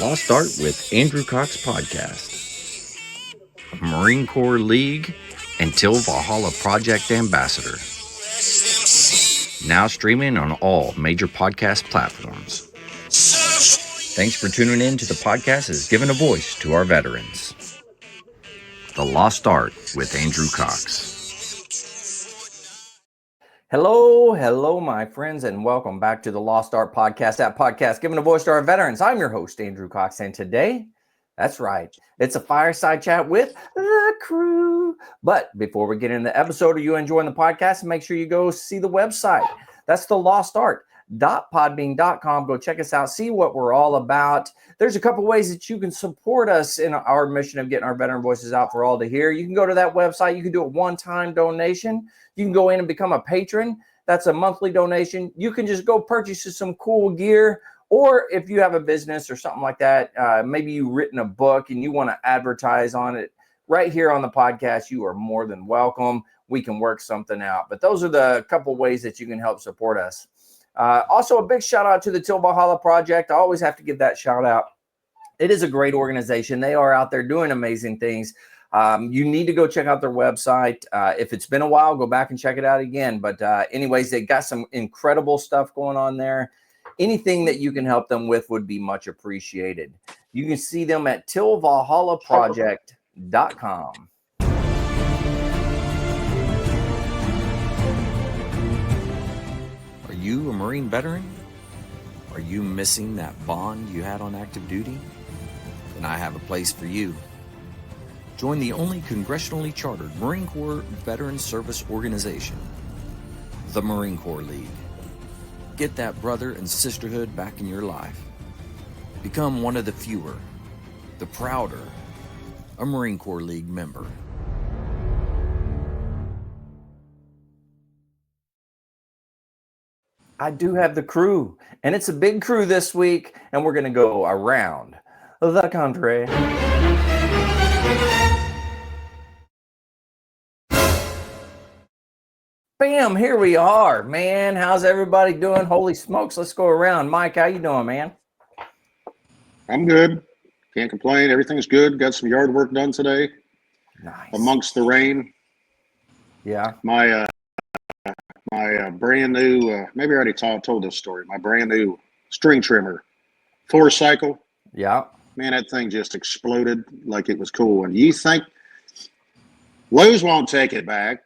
Lost Art with Andrew Cox podcast, Marine Corps League and Till Valhalla Project Ambassador. Now streaming on all major podcast platforms. Thanks for tuning in to the podcast that's given a voice to our veterans. The Lost Art with Andrew Cox. Hello, my friends, and welcome back to the Lost Art Podcast, that podcast giving a voice to our veterans. I'm your host, Andrew Cox, and today, that's right, it's a fireside chat with the crew. But before we get into the episode, are you enjoying the podcast? Make sure you go see the website. That's the lostart.podbean.com. Go check us out, see what we're all about. There's a couple ways that you can support us in our mission of getting our veteran voices out for all to hear. You can go to that website. You can do a one-time donation. You can go in and become a patron. That's a monthly donation. You can just go purchase some cool gear. Or if you have a business or something like that, maybe you've written a book and you want to advertise on it right here on the podcast, you are more than welcome. We can work something out. But those are the couple ways that you can help support us. Also, a big shout out to the Till Valhalla Project. I always have to give that shout out. It is a great organization. They are out there doing amazing things. You need to go check out their website. If it's been a while, go back and check it out again. But anyways, they got some incredible stuff going on there. Anything that you can help them with would be much appreciated. You can see them at tillvalhallaproject.com. Are you a Marine veteran? Are you missing that bond you had on active duty? Then I have a place for you. Join the only congressionally chartered Marine Corps Veteran Service Organization, the Marine Corps League. Get that brother and sisterhood back in your life. Become one of the fewer, the prouder, a Marine Corps League member. I do have the crew, and it's a big crew this week, and we're going to go around the country. Bam, here we are, man. How's everybody doing? Holy smokes, let's go around. Mike, how you doing, man? I'm good. Can't complain. Everything's good. Got some yard work done today. Nice. Amongst the rain. Yeah. My brand new, maybe I already told this story, my brand new string trimmer, 4-cycle. Yeah. Man, that thing just exploded like it was cool. And you think Lowe's won't take it back.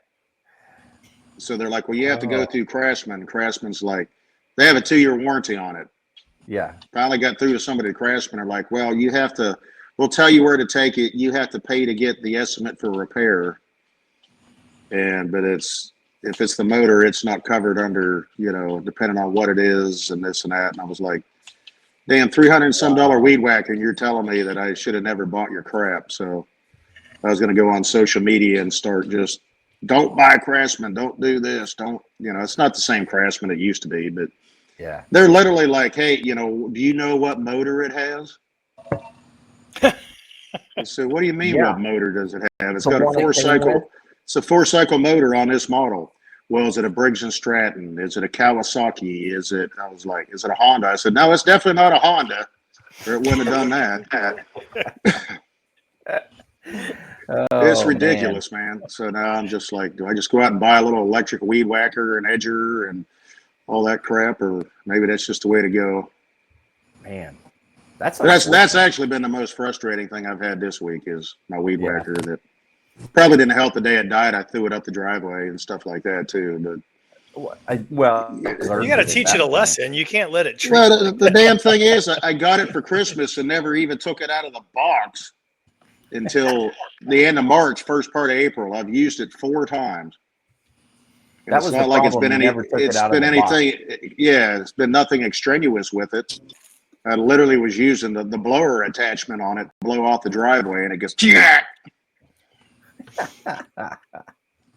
So they're like, well, you have to go through Craftsman. Craftsman's like, they have a 2-year warranty on it. Yeah. Finally got through to somebody at Craftsman. Are like, well, you have to, we'll tell you where to take it. You have to pay to get the estimate for repair. But if it's the motor, it's not covered under, depending on what it is and this and that. And I was like, damn, $300 and some weed whacker, and you're telling me that I should have never bought your crap. So I was going to go on social media and start just, don't buy Craftsman, don't do this, don't, it's not the same Craftsman it used to be, but yeah, they're literally like, hey, do you know what motor it has? I said, what do you mean, what motor does it have? It's got a 4-cycle. It's a 4-cycle motor on this model. Well, is it a Briggs & Stratton? Is it a Kawasaki? I was like, is it a Honda? I said, no, it's definitely not a Honda, or it wouldn't have done that. It's ridiculous, man. So now I'm just like, do I just go out and buy a little electric weed whacker and edger and all that crap, or maybe that's just the way to go? Man, that's actually been the most frustrating thing I've had this week is my weed whacker that probably didn't help the day it died. I threw it up the driveway and stuff like that too. But you got to teach it a lesson. You can't let it. Well, the damn thing is, I got it for Christmas and never even took it out of the box until the end of March, first part of April. I've used it 4 times. And that was not like it's been anything. Yeah, it's been nothing extraneous with it. I literally was using the blower attachment on it to blow off the driveway, and it goes, yeah.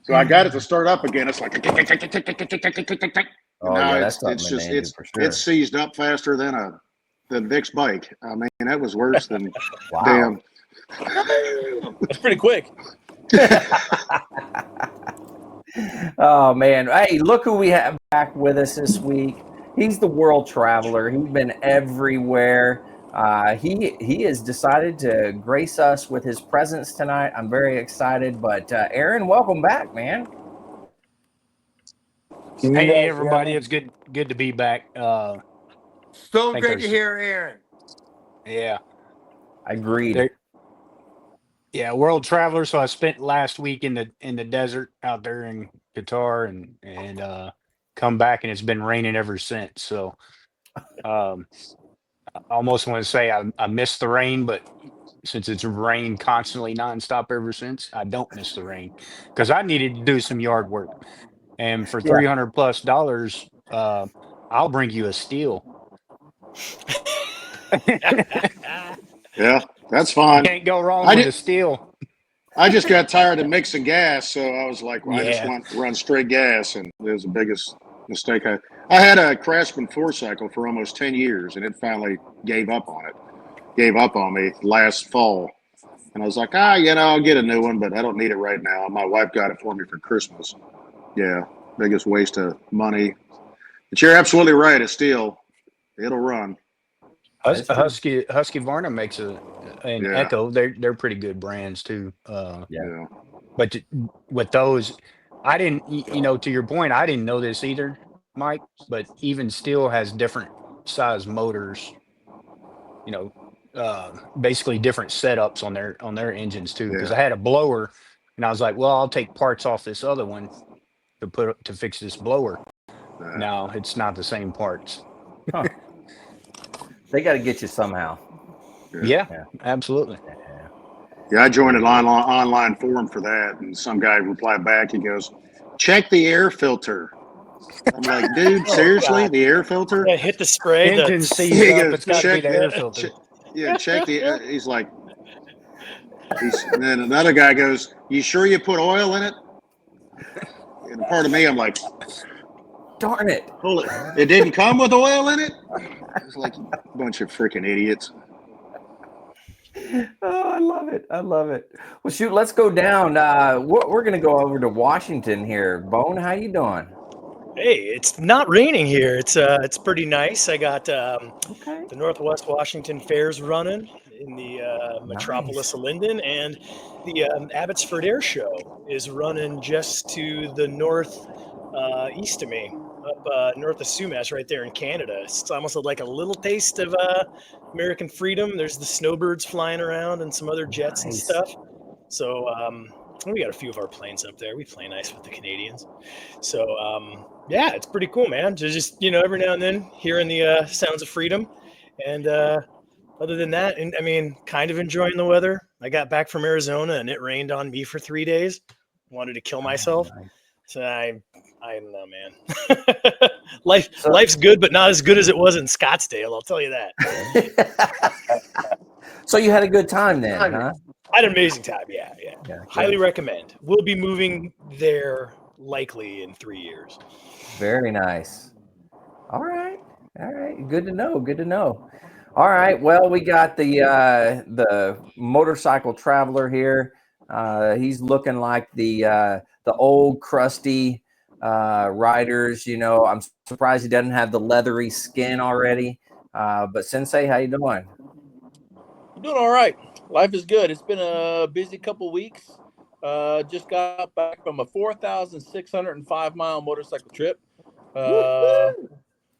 So I got it to start up again. It's like, it's seized up faster than Vic's bike. I mean, that was worse than damn. That's pretty quick. Oh man. Hey, look who we have back with us this week. He's the world traveler. He's been everywhere. He has decided to grace us with his presence tonight. I'm very excited. But Aaron, welcome back, man. Hey everybody, it's good to be back. So great to hear Aaron. Yeah, Agreed. yeah, world traveler. So I spent last week in the desert out there in Qatar, and come back, and it's been raining ever since. So um, I almost want to say I missed the rain, but since it's rained constantly nonstop ever since, I don't miss the rain because I needed to do some yard work, and for Yeah. $300+ I'll bring you a steel. Yeah, that's fine. Can't go wrong I with a did. steel. I just got tired of mixing gas, so I was like, well, I just Yeah. want to run straight gas, and it was the biggest mistake. I had a Craftsman 4-cycle for almost 10 years, and it finally gave up on it. Gave up on me last fall. And I was like, I'll get a new one, but I don't need it right now. My wife got it for me for Christmas. Yeah, biggest waste of money. But you're absolutely right. It's steel. It'll run. Husky Varna makes an Yeah, Echo. They're pretty good brands too. yeah. But with those, I didn't. To your point, I didn't know this either, Mike. But even steel has different size motors. You know, basically different setups on their engines too. Because Yeah. I had a blower, and I was like, well, I'll take parts off this other one to fix this blower. No, it's not the same parts. Huh. They got to get you somehow. Yeah, absolutely. Yeah, I joined an online forum for that, and some guy replied back. He goes, "Check the air filter." I'm like, dude, seriously, God. the air filter? Yeah, hit the spray. Engine seized He up. goes, It's got to be check, the air filter. check the. He's like, and then another guy goes, "You sure you put oil in it?" And a part of me, I'm like, darn it! hold it, it didn't come with oil in it. It's like a bunch of freaking idiots. Oh, I love it. I love it. Well, shoot, let's go down. We're going to go over to Washington here. Bone, how you doing? Hey, it's not raining here. It's pretty nice. I got Okay. the Northwest Washington Fairs running in the metropolis Nice. of Linden, and the Abbotsford Air Show is running just to the north east of me, up north of Sumas, right there in Canada. It's almost like a little taste of American freedom. There's the snowbirds flying around and some other jets and Nice. stuff. So we got a few of our planes up there. We play nice with the Canadians. So yeah, it's pretty cool, man. To just every now and then hearing the sounds of freedom, and other than that, and I mean, kind of enjoying the weather. I got back from Arizona and it rained on me for 3 days. Wanted to kill myself. Oh, nice. So I don't know, man. Life's good, but not as good as it was in Scottsdale. I'll tell you that. So you had a good time then, huh? I had an amazing time. Yeah. Highly recommend. We'll be moving there likely in 3 years. Very nice. All right. Good to know. All right. Well, we got the motorcycle traveler here. He's looking like the old crusty riders. I'm surprised he doesn't have the leathery skin already. But Sensei, how you doing? I'm doing all right. Life is good. It's been a busy couple weeks. Just got back from a 4,605-mile motorcycle trip.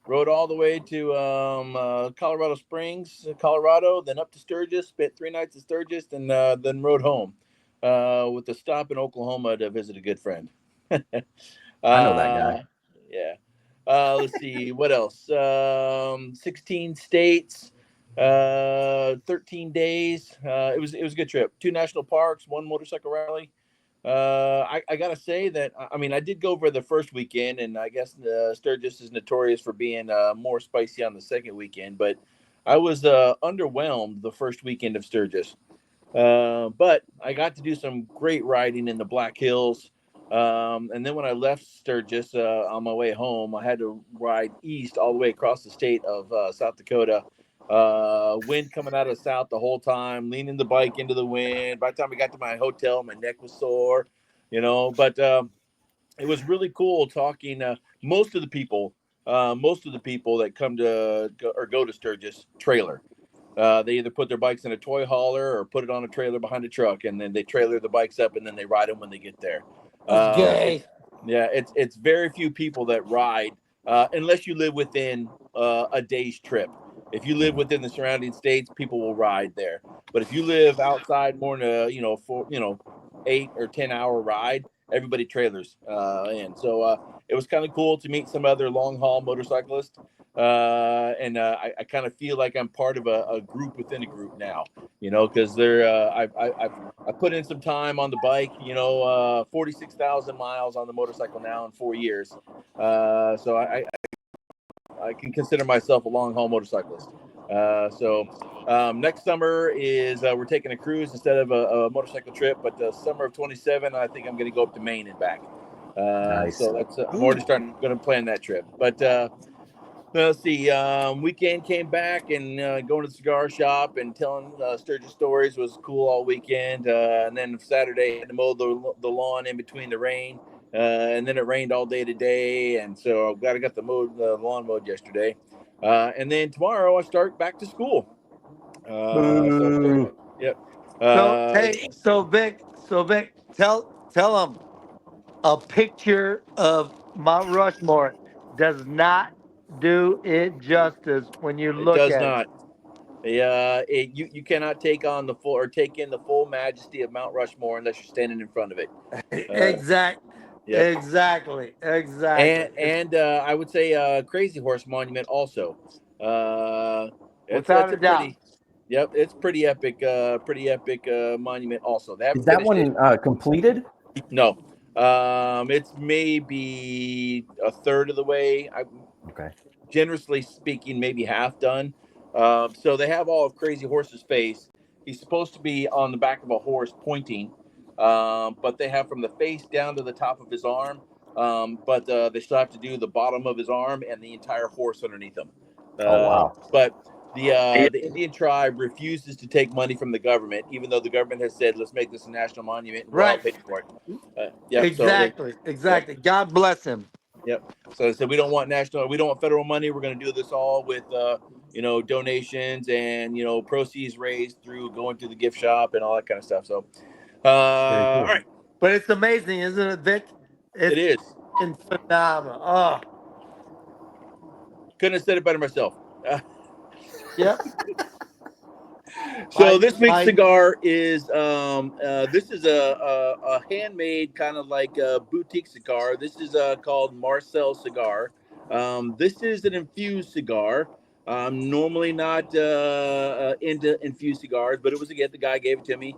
Rode all the way to Colorado Springs, Colorado, then up to Sturgis. Spent 3 nights at Sturgis, and then rode home with a stop in Oklahoma to visit a good friend. I know that guy. Yeah. Let's see what else. 16 states, 13 days. It was a good trip. 2 national parks, 1 motorcycle rally. I gotta say that I did go over the first weekend, and I guess Sturgis is notorious for being more spicy on the second weekend. But I was underwhelmed the first weekend of Sturgis. But I got to do some great riding in the Black Hills. And then when I left Sturgis on my way home, I had to ride east all the way across the state of South Dakota. Wind coming out of the south the whole time, leaning the bike into the wind. By the time I got to my hotel, my neck was sore, But it was really cool talking. Most of the people that come to go to Sturgis trailer. They either put their bikes in a toy hauler or put it on a trailer behind a truck, and then they trailer the bikes up, and then they ride them when they get there. Okay. It's very few people that ride unless you live within a day's trip. If you live within the surrounding states, people will ride there. But if you live outside more than a 8 or 10 hour ride, everybody trailers. And so it was kind of cool to meet some other long haul motorcyclists. And I kind of feel like I'm part of a group within a group now, because I put in some time on the bike, 46,000 miles on the motorcycle now in 4 years. So I can consider myself a long haul motorcyclist. Next summer is we're taking a cruise instead of a motorcycle trip, but the summer of 27, I think I'm going to go up to Maine and back. Nice. So that's I'm already going to plan that trip. But let's see. Weekend came back and going to the cigar shop and telling Sturgis stories was cool all weekend. And then Saturday, I had to mow the lawn in between the rain. And then it rained all day today. And so I got the lawn mowed yesterday. And then tomorrow I start back to school. Yep. So Vic, tell them a picture of Mount Rushmore does not do it justice when you It look does at not. You cannot take in the full majesty of Mount Rushmore unless you're standing in front of it. it. Yep. Exactly. And I would say Crazy Horse Monument also. Without That's a a doubt. pretty. Yep, it's pretty epic. Monument also. They haven't Is that finished one completed? it. No. It's maybe a third of the way. Okay. Generously speaking, maybe half done. So they have all of Crazy Horse's face. He's supposed to be on the back of a horse pointing, but they have from the face down to the top of his arm. But they still have to do the bottom of his arm and the entire horse underneath him. Oh, wow. But the Indian tribe refuses to take money from the government, even though the government has said, "Let's make this a national monument and we'll all pay for it." Exactly. Yep. God bless him. Yep. So I said we don't want federal money. We're going to do this all with donations and proceeds raised through going to the gift shop and all that kind of stuff. So Cool. all right. But it's amazing, isn't it, Vic? It is. It's phenomenal. Oh. Couldn't have said it better myself. Yep. So this week's cigar is this is a handmade kind of like a boutique cigar. This is called Marcel cigar. This is an infused cigar. I'm normally not into infused cigars, but it was the guy gave it to me.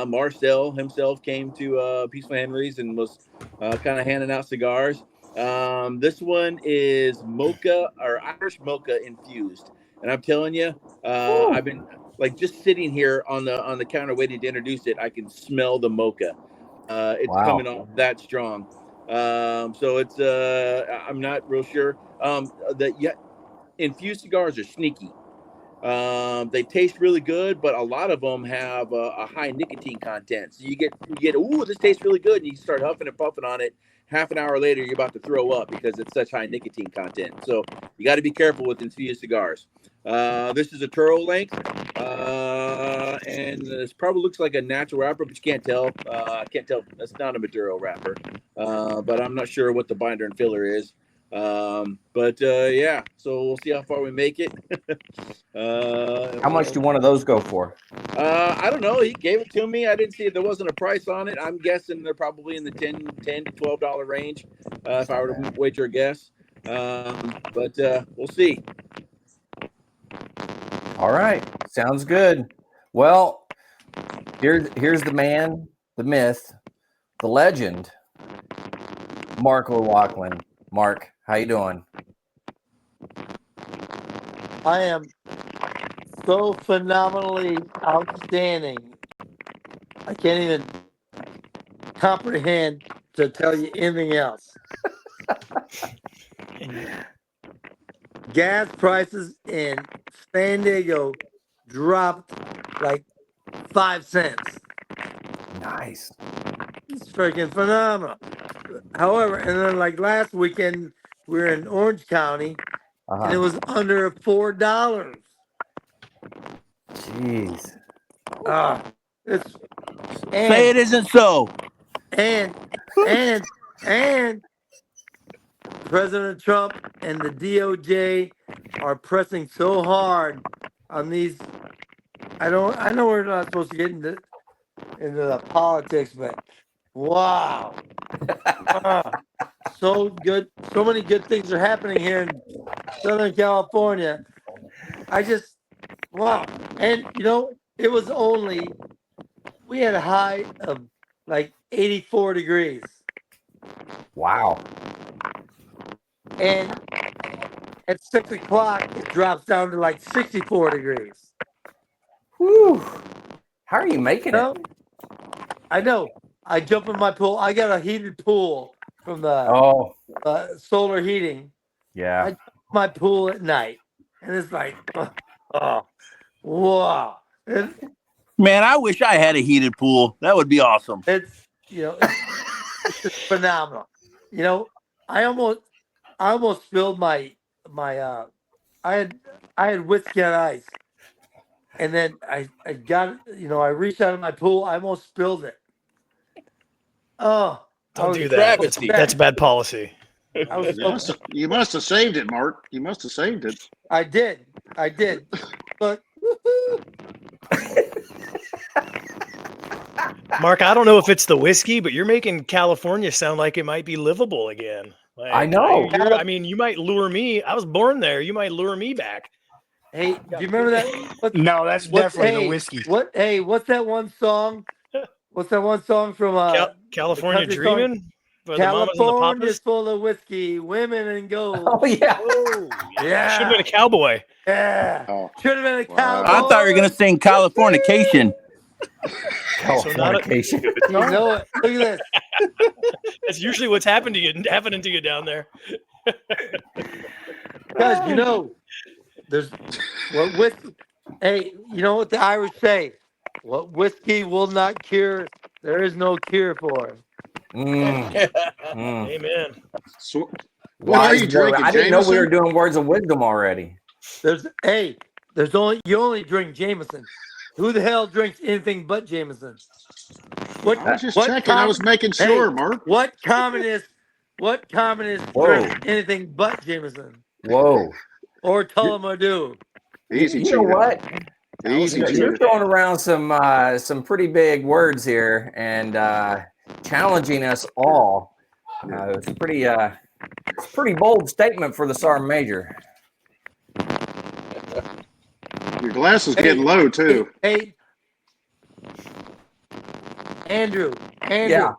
Marcel himself came to Peaceful Henry's and was kind of handing out cigars. This one is mocha or Irish mocha infused, and I'm telling you, I've been like just sitting here on the counter waiting to introduce it. I can smell the mocha. It's coming off that strong. So it's I'm not real sure. Infused cigars are sneaky. They taste really good, but a lot of them have a high nicotine content. So you get, ooh, this tastes really good, and you start huffing and puffing on it. Half an hour later, you're about to throw up because it's such high nicotine content. So you got to be careful with infused cigars. This is a Turo length, and this probably looks like a natural wrapper, but you can't tell. I can't tell. That's not a Maduro wrapper, but I'm not sure what the binder and filler is. Yeah, so we'll see how far we make it. How much do one of those go for? I don't know. He gave it to me. I didn't see it. There wasn't a price on it. I'm guessing they're probably in the $10 to $12 range, if I were to wager a guess. But we'll see. All right. Sounds good. Well, here's the man, the myth, the legend, Mark O'Loughlin. Mark, how you doing? I am so phenomenally outstanding. I can't even comprehend to tell you anything else. Gas prices in San Diego dropped like 5 cents. Nice. It's freaking phenomenal. However, and then like last weekend, we were in Orange County, and it was under $4. Jeez. It's Say it isn't so. and President Trump and the DOJ are pressing so hard on these. I know we're not supposed to get into the politics, but wow. So good. So many good things are happening here in Southern California. I just, wow. And, it was we had a high of like 84 degrees. Wow. And at 6 o'clock, it drops down to like 64 degrees. Whew. How are you making No, it? I know. I jump in my pool. I got a heated pool from the Oh, solar heating. yeah. I jump in my pool at night, and it's like, oh, wow. Man, I wish I had a heated pool. That would be awesome. It's it's just phenomenal. I almost spilled my I had whiskey on ice, and then I got I reached out of my pool. I almost spilled it. Oh, Don't do that. Travesty. That's bad policy. I was so You must have saved it, Mark. You must have saved it. I did, but Mark, I don't know if it's the whiskey, but you're making California sound like it might be livable again. Like, I know. I mean, you might lure me. I was born there. You might lure me back. hey, do you remember that? No, that's definitely the whiskey. What's that one song? What's that one song from California country song? Dreaming? For the mamas and the California's papas? full of whiskey, women, and gold. Oh, yeah. Oh, Yeah. Should have been a cowboy. Yeah. Oh, Should have been a wow. cowboy. I thought you were gonna sing Californication. Californication. You know it. Look at this. That's usually what's happening to you down there. Guys, there's what whiskey. Hey, you know what the Irish say? What whiskey will not cure, there is no cure for. Mm. Amen. So, what are you drinking, I didn't know we Jameson? were doing words of wisdom already. You only drink Jameson. Who the hell drinks anything but Jameson? I was just checking. I was making sure, Mark. What communist drinks anything but Jameson? Whoa. Or Tullamadu? Easy You know cheater. what? Easy You're cheater. throwing around some pretty big words here and challenging us all. It's a pretty bold statement for the Sergeant Major. Your glass is getting low too. Hey, Andrew. Yeah.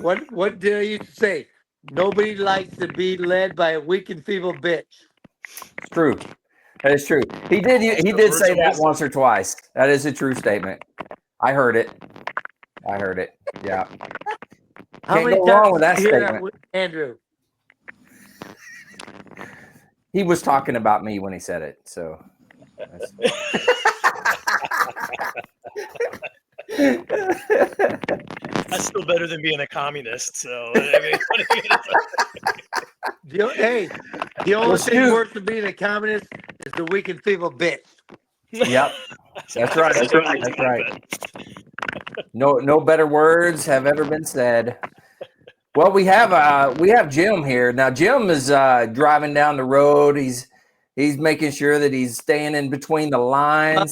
What did I used to say? Nobody likes to be led by a weak and feeble bitch. It's true. That is true. He did say that once or twice. That is a true statement. I heard it. Yeah. How Can't many go wrong times with that did you hear that, statement. Andrew? He was talking about me when he said it. So. That's still better than being a communist. So, I mean, the only thing worse than being a communist is the weak and feeble bitch. Yep, that's right. That's right. No better words have ever been said. Well, we have Jim here now. Jim is driving down the road. He's making sure that he's staying in between the lines.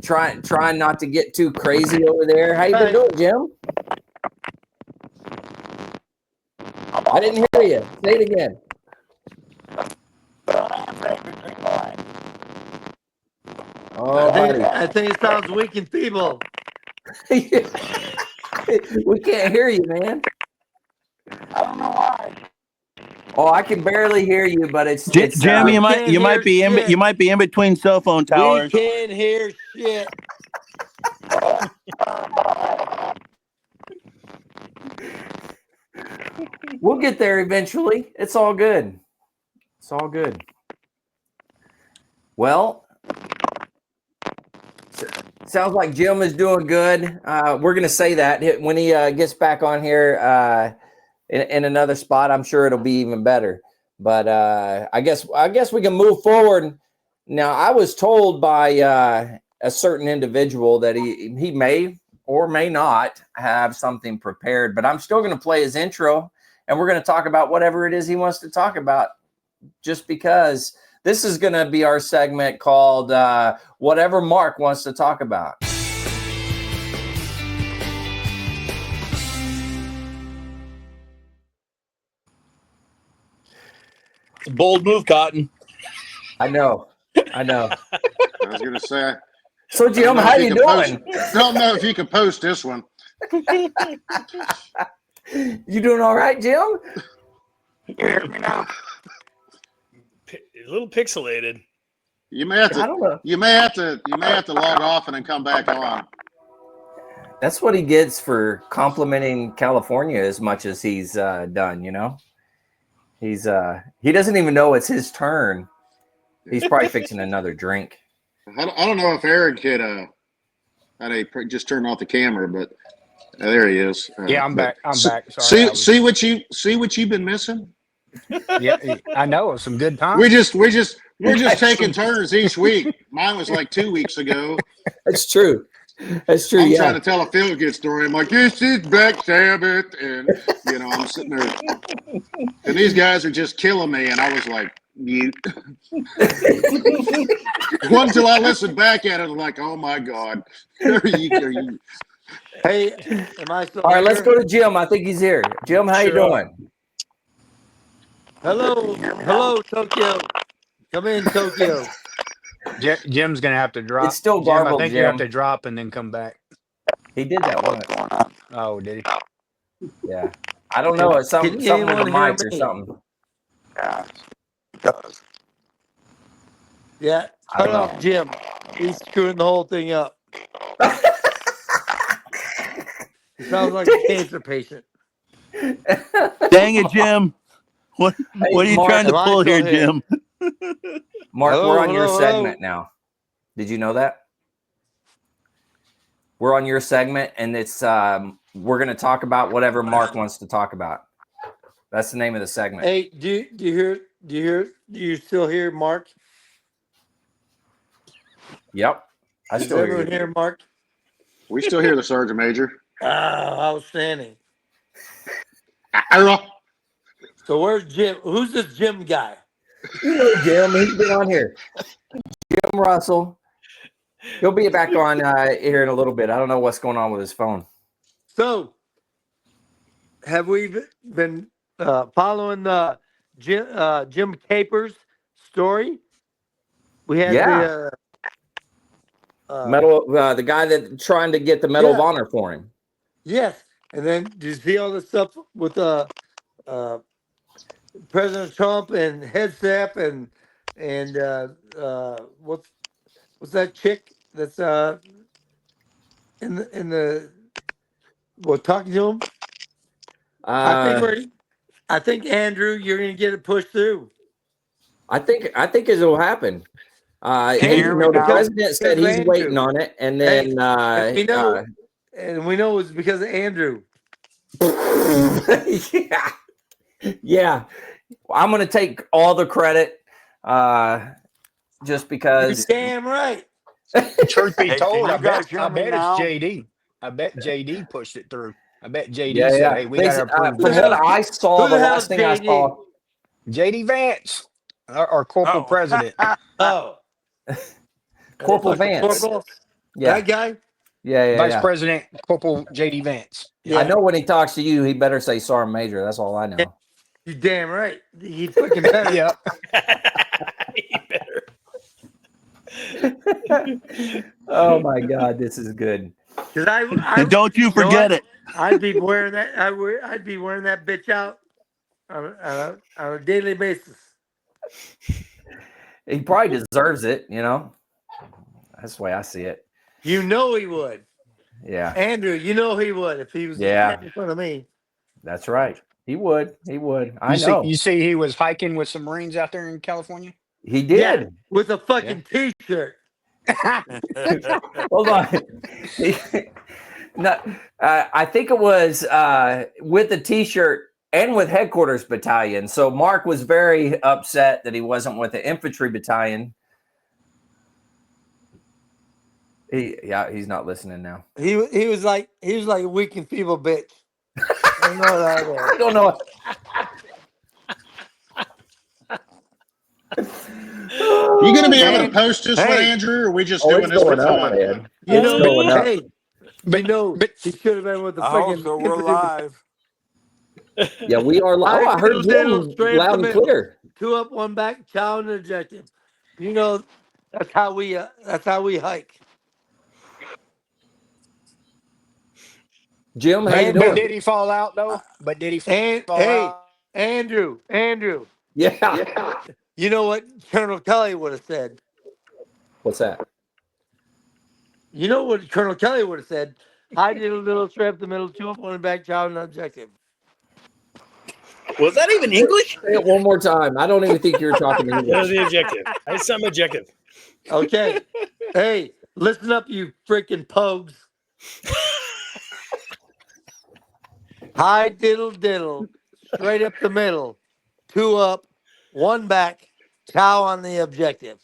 Trying not to get too crazy over there. How you been doing, Jim? I didn't hear you. Say it again. Oh, I think it sounds weak and feeble. We can't hear you, man. I don't know why. Oh, I can barely hear you, but it's Jim. You might be in between cell phone towers. We can't hear shit. We'll get there eventually. It's all good. Well, sounds like Jim is doing good. We're going to say that when he gets back on here in another spot. I'm sure it'll be even better. But I guess we can move forward Now, I was told by a certain individual that he may or may not have something prepared, but I'm still going to play his intro, and we're going to talk about whatever it is he wants to talk about, just because this is going to be our segment called Whatever Mark Wants to Talk About. Bold move, Cotton. I know. I was going to say. So, Jim, how you doing? Don't know if you can post this one. You doing all right, Jim? A little pixelated. You may have I don't know. to. You may have to log off and then come back on. That's what he gets for complimenting California as much as he's done. You know, he doesn't even know it's his turn. He's probably fixing another drink. I don't know if Eric could just turn off the camera, but there he is. Yeah, I'm back. I'm back. Sorry. See what you've been missing. Yeah, I know. Some good times. We're just taking turns each week. Mine was like 2 weeks ago. That's true. That's true. I'm Yeah. trying to tell a feel-good story. I'm like, this is Black Sabbath, and I'm sitting there, and these guys are just killing me, and I was like, mute. One till I listened back at it, I'm like, oh my God. Are you? Hey, am I still All right, here? let's go to Jim. I think he's here. Jim, how you doing? Hello, Tokyo. Come in, Tokyo. Jim's gonna have to drop. It's still Jim, I garbled, think you have to drop and then come back. He did that once. Oh, did he? Yeah. I don't know. It's something with the anyone hear mics or me? something. Yeah, I cut don't know. off Jim. He's screwing the whole thing up. He sounds like a cancer patient. Dang it, Jim. What are you Mark, trying to am I pull still here, here? Jim? Mark, Hello, we're on your hello. segment now. Did you know that? We're on your segment, and it's we're going to talk about whatever Mark wants to talk about. That's the name of the segment. Hey, do you still hear Mark? Yep. I Does still hear everyone you. hear Mark? We still hear the Sergeant Major. Outstanding. Ira. So where's Jim? Who's this Jim guy? You know Jim. He's been on here. Jim Russell. He'll be back on here in a little bit. I don't know what's going on with his phone. So, have we been following Jim Capers' story? We had Yeah. the Medal, the guy that trying to get the Medal of Honor for him. yes, and then did you see all the stuff with President Trump and Headsap and what's that chick that's in the talking to him? I think Andrew, you're gonna get it pushed through. I think it'll happen. Can you hear me the now? president said he's Andrew. waiting on it, and then And we know it's because of Andrew. yeah. I'm gonna take all the credit, just because. You're damn right. Truth be told, you I guys bet hear me it's now? JD. I bet JD pushed it through. I bet JD Yeah, said, yeah. "Hey, we got to approve From this." what I saw, Who the the last hell's thing I JD? saw, JD Vance, our corporal president. Oh, Corporal Fucking Vance. Corporal? Yeah, That guy? yeah. Vice President Corporal JD Vance. Yeah. I know when he talks to you, he better say Sergeant Major. That's all I know. You're damn right. He fucking better. Yep. He better. Oh my God, this is good. Because I And don't you forget it. I'd be wearing that. I'd be wearing that bitch out on a daily basis. He probably deserves it, you know. That's the way I see it. You know he would, Yeah, Andrew. You know he would if he was Yeah. in front of me. that's right. He would. He would. I You know. see, he was hiking with some Marines out there in California. He did. Yeah, with a fucking T-shirt. Hold on. No, I think it was with the T-shirt and with Headquarters Battalion. So Mark was very upset that he wasn't with the Infantry Battalion. He's not listening now. He was like a weak and feeble bitch. I don't know what that I is. don't know. You going to be able to And- post this one, hey. Andrew, or are we just Oh, doing it's this for going up, fun? man. You It's know, going up. hey, But- you know, but- he should have been with the I hope freaking. so. We're live. Yeah, we are. High I heard diddle, Jim straight up loud the and middle. clear. 2 up, 1 back, chow and objective. You know, that's how we hike. Jim, how you And But doing? did he fall out though? But did he and fall hey, out? Andrew, Yeah. you know what Colonel Kelly would have said? What's that? You know what Colonel Kelly would have said? High diddle, little straight up the middle, 2 up, 1 back, chow and objective. Was that even English? Say it one more time. I don't even think you're talking That was English. the objective. That's some objective. Okay. Hey, listen up, you freaking pogues. High diddle diddle, straight up the middle, 2 up, 1 back, chow on the objective.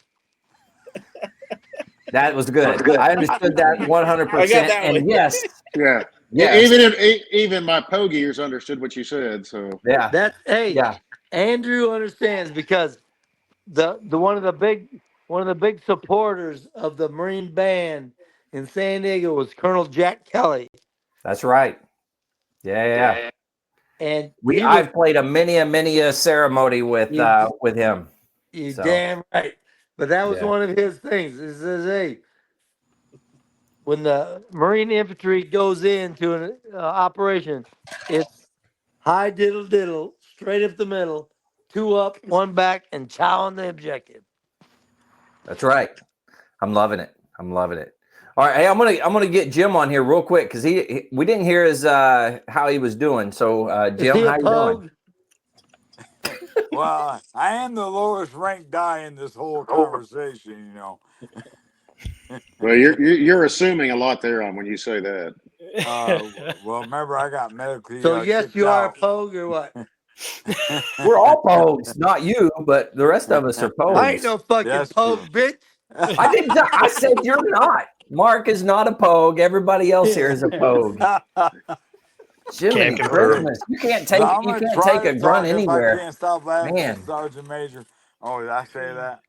That was good. I understood that 100%. I got that And one. yes, Yeah. yes, Even my pogue ears understood what you said. So yeah, That's hey, yeah. Andrew understands because the one of the big supporters of the Marine Band in San Diego was Colonel Jack Kelly, That's right. Yeah. and he was I've played many a ceremony with him. you So damn right. But that was yeah, one of his things. He says, hey, when the Marine infantry goes into an operation, it's high diddle diddle, straight up the middle, 2 up, 1 back, and chow on the objective. that's right. I'm loving it. All right, hey, I'm gonna get Jim on here real quick because we didn't hear his how he was doing. So Is Jim, he a how you doing? pogue? Well, I am the lowest ranked guy in this whole conversation, well, you're assuming a lot there on when you say that. Well, remember, I got medically So yes, kicked you are a out. pogue or what? We're all pogues, not you, but the rest of us are I ain't pogues. no fucking That's pogue, bitch. I didn't. I said you're not. Mark is not a pogue. Everybody else here is a pogue. Jiminy Can't confirm. Christmas! You can't So take I'm you gonna can't try take to a grunt talk if I anywhere, can't stop laughing at man. Sergeant Major. Oh, did I say that?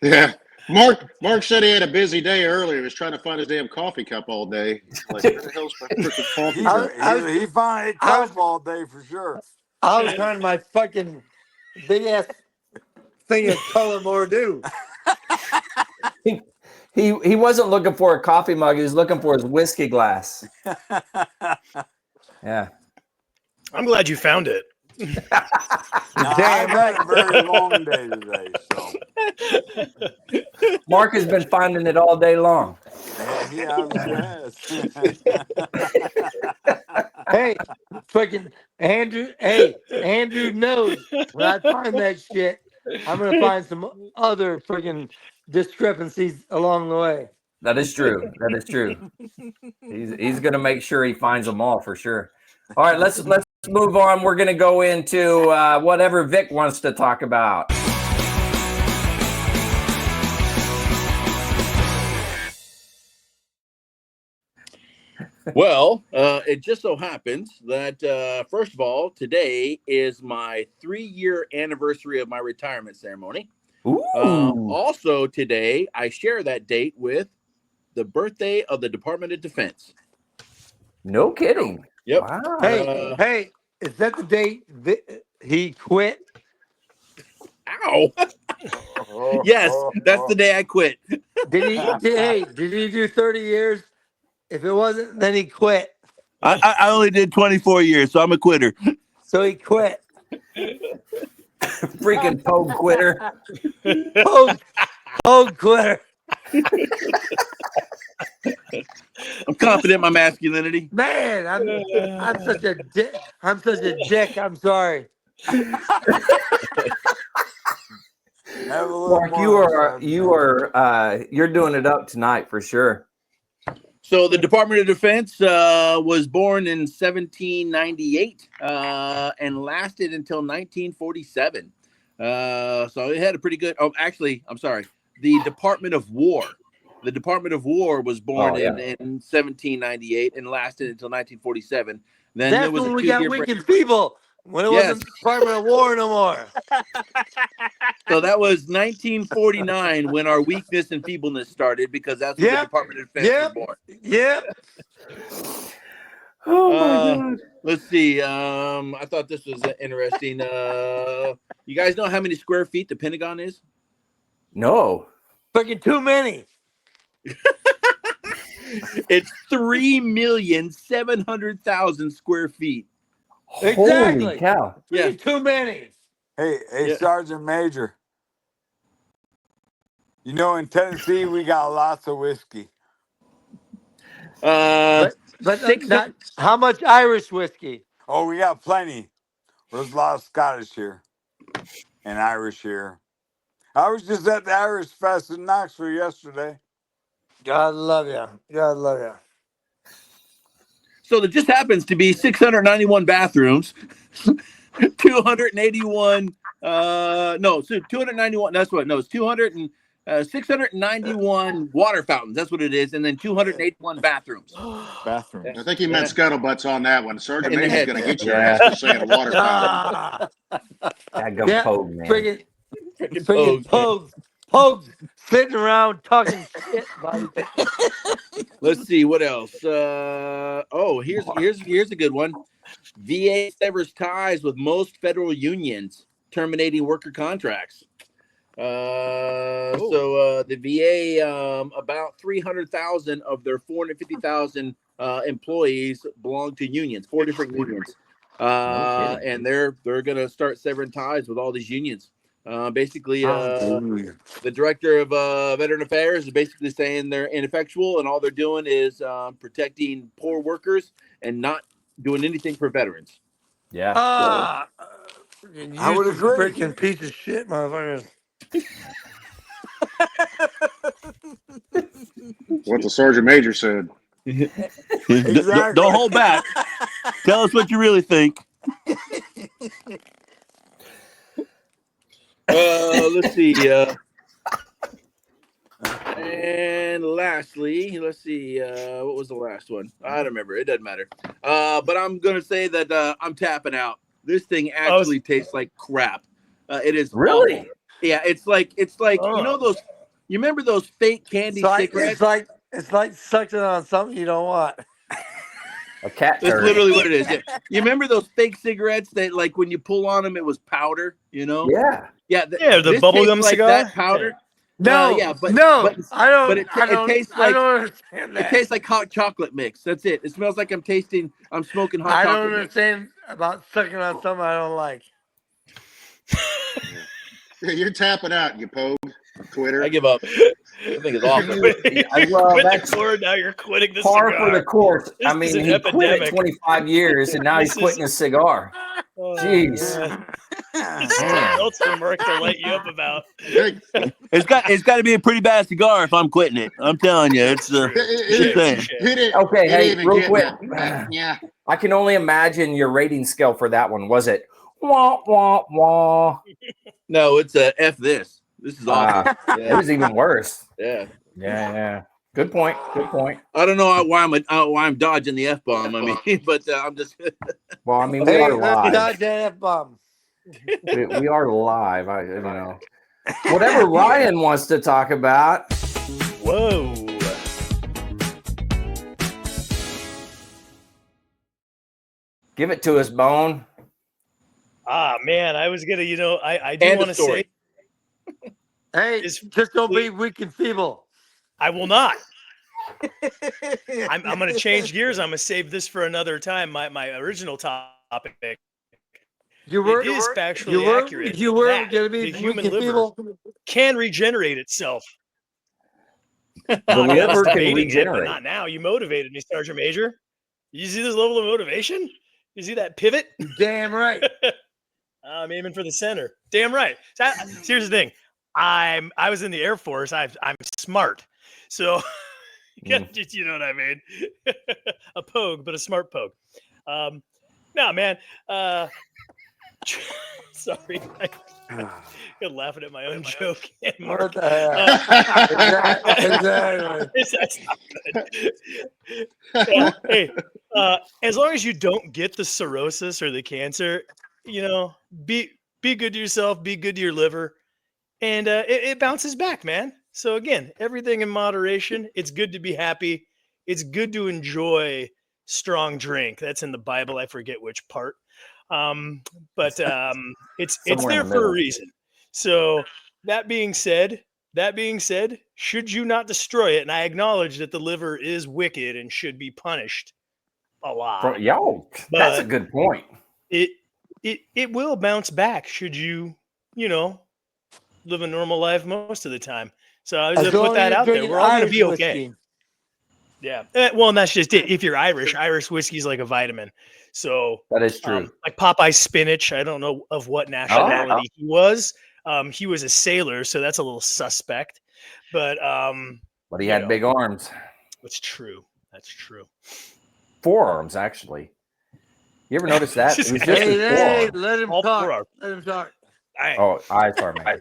Yeah. Mark said he had a busy day earlier. He was trying to find his damn coffee cup all day. Like, where the hell's my freaking coffee cup? He finally ate I was- tough all day for sure. I was trying my fucking big ass thing of color more do. He wasn't looking for a coffee mug. He was looking for his whiskey glass. Yeah. I'm glad you found it. Now, Damn I've had a very long day today, so Mark has been finding it all day long. yeah, he obviously has. Hey, freaking Andrew. Hey, Andrew knows when I find that shit, I'm gonna find some other freaking discrepancies along the way. That is true. That is true. He's going to make sure he finds them all for sure. All right, let's move on. We're going to go into whatever Vic wants to talk about. Well, it just so happens that, first of all, today is my 3-year anniversary of my retirement ceremony. Ooh. Also, today, I share that date with the birthday of the Department of Defense. No kidding. Yep. Wow. Hey, is that the date he quit? Ow. Yes, that's the day I quit. Did he do 30 years? If it wasn't, then he quit. I only did 24 years, so I'm a quitter. So he quit. Freaking pogue quitter. Pogue quitter. I'm confident in my masculinity. Man, I'm such a dick. I'm such a dick. I'm sorry. Mark, you're doing it up tonight for sure. So the Department of Defense was born in 1798 and lasted until 1947. So it had a pretty good. Oh, actually, I'm sorry. the Department of War. The Department of War was born Oh, yeah. in 1798 and lasted until 1947. Then That's there was when a we got 2-year break. wicked people. When it Yes. wasn't Department of War no more. So that was 1949 when our weakness and feebleness started, because that's when the Yep. Department of Defense was born. Yep. Oh my God. Let's see. I thought this was interesting. You guys know how many square feet the Pentagon is? No. Freaking too many. It's 3,700,000 square feet. Exactly. Holy cow. Yeah. Freaking too many. Hey, Yeah. Sergeant Major. You know, in Tennessee, we got lots of whiskey. But not how much Irish whiskey? Oh, we got plenty. There's a lot of Scottish here and Irish here. I was just at the Irish Fest in Knoxville yesterday. God love you. God love you. So there just happens to be 691 bathrooms, 281. No, so 291. That's what. No, it's 691 water fountains. That's what it is, and then 281 bathrooms. Bathrooms. I think he meant scuttlebutts on that one. Sergeant In the Major's head. going to get your Yeah. ass for saying a water fountain. Ah, That gum yeah, pogue, man. friggin' Pogues, Pogues. Pogues sitting around talking shit about each other. Let's see what else. Here's a good one. VA severs ties with most federal unions, terminating worker contracts. The VA, about 300,000 of their 450,000 employees belong to unions, 4 different unions, and they're going to start severing ties with all these unions. The director of Veteran Affairs is basically saying they're ineffectual, and all they're doing is protecting poor workers and not doing anything for veterans. Yeah. I would agree. Freaking piece of shit, motherfuckers. What the Sergeant Major said. Exactly. Don't hold back. Tell us what you really think. Let's see. And lastly, let's see. What was the last one? I don't remember. It doesn't matter. But I'm gonna say that I'm tapping out. This thing actually tastes like crap. It is Really? awful. Yeah, it's like you know those. You remember those fake candy cigarettes? It's like sucking on something you don't want. A cat That's turd. literally what it is. Yeah. You remember those fake cigarettes that, like, when you pull on them, it was powder. You know? Yeah. Yeah. The this bubblegum tastes like cigar? that powder. No, But I don't. But it tastes I like don't understand that. it tastes like hot chocolate mix. That's it. It smells like I'm smoking hot I chocolate don't mix. understand about sucking on something I don't like. Yeah, you're tapping out, you pogue. Twitter. I give up. I think it's awesome. Well, that's the cord, now you're quitting the par cigar. for the course. This I is mean, an he quit at epidemic. 25 years, and now he's This is- quitting his cigar. Oh, Jeez. man. Something else for Mark to light you up about. It's got to be a pretty bad cigar if I'm quitting it. I'm telling you, it's It didn't- Okay, it hey, even real get quick. that. Yeah. I can only imagine your rating scale for that one. Was it wah, wah, wah? No, it's a F this. This is awful. It was even worse. Yeah. Yeah. Good point. Good point. I don't know why I'm dodging the F bomb. I mean, but I'm just. Well, I mean, we Hey, are let's live. dodge that F-bomb. We are live. Whatever Ryan wants to talk about. Whoa. Give it to us, Bone. Man, I was gonna, I do And want a to story. say, Hey, just don't be weak and feeble. I will not. I'm going to change gears. I'm going to save this for another time. My original topic. You were It is factually accurate. You were that going to be the weak human and liver feeble. can regenerate itself. The I mean, I was liver can debating it, but regenerate. not now. You motivated me, Sergeant Major. You see this level of motivation? You see that pivot? Damn right. I'm aiming for the center. Damn right. So here's the thing. I was in the Air Force. I'm smart. So you know what I mean? A pogue, but a smart pogue. No, man. Sorry. You're laughing at my own joke. What the hell? Exactly. That's not good. Yeah. Hey, as long as you don't get the cirrhosis or the cancer, be good to yourself, be good to your liver, and it bounces back, man. So again, everything in moderation. It's good to be happy. It's good to enjoy strong drink. That's in the Bible. I forget which part. Um, but it's Somewhere in there the for a middle. reason. So that being said, should you not destroy it, and I acknowledge that the liver is wicked and should be punished a lot, That's a but good point. it it will bounce back should you live a normal life most of the time. So I was As gonna put long as that you're out there. drinking We're all gonna Irish be okay. whiskey. Yeah. Well, and that's just it. If you're Irish whiskey is like a vitamin. So That is true. like Popeye's spinach, I don't know of what nationality he was. He was a sailor, so that's a little suspect. But But he had big arms. That's true. That's true. Forearms, actually. You ever notice that? It was just Hey, his forearm. let him All talk. forearm. Let him talk. Oh, sorry, man.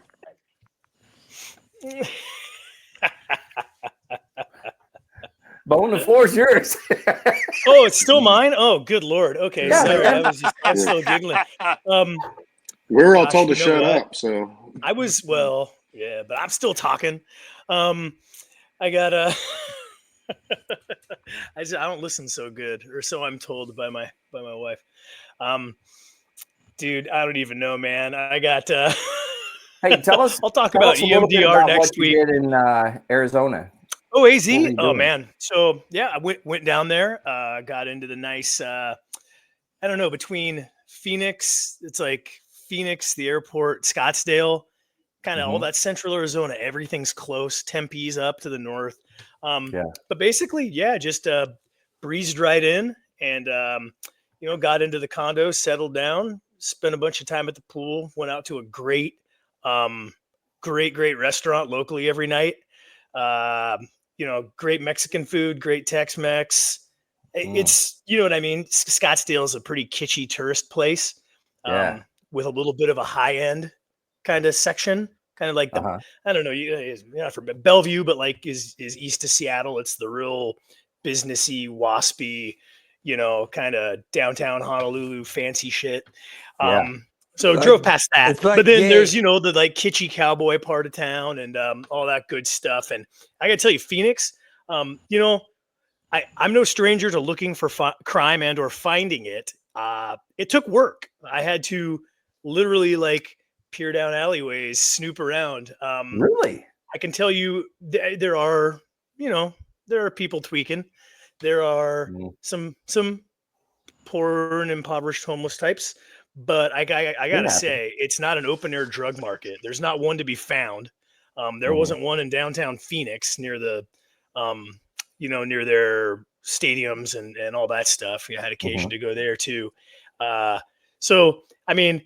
Bone, the floor is yours. Oh, it's still mine? Oh, good Lord. Okay, Yeah, sorry. man. I'm still giggling. We were all Gosh, told to you know shut what? up, so I was, well, yeah, but I'm still talking. I got I don't listen so good, or so I'm told by my wife. Dude, I don't even know, man. I got Hey, tell us I'll talk about a little bit EMDR about next what you week. did in Arizona. Oh, AZ? What were you Oh, doing? man. So, yeah, I went down there, got into the nice, I don't know, between Phoenix, it's like Phoenix, the airport, Scottsdale, kind of all that central Arizona. Everything's close. Tempe's up to the north. Yeah. But basically, yeah, just breezed right in and, got into the condo, settled down, spent a bunch of time at the pool, went out to a great restaurant locally every night. Great Mexican food, great Tex-Mex. It's, you know what I mean? Scottsdale is a pretty kitschy tourist place, Yeah. with a little bit of a high end kind of section, kind of like the, I don't know, you're not from Bellevue, but like is east of Seattle. It's the real businessy, waspy, kind of downtown Honolulu fancy shit. Yeah. So Like- drove past that, it's like but then gay. there's the like kitschy cowboy part of town and all that good stuff. And I gotta tell you, Phoenix, I'm no stranger to looking for crime and or finding it. It took work. I had to literally like peer down alleyways, snoop around. Really? I can tell you there are people tweaking. There are some poor and impoverished homeless types. But I gotta say, it's not an open air drug market. There's not one to be found. There wasn't one in downtown Phoenix near the, near their stadiums and all that stuff. I had occasion to go there too. So, I mean,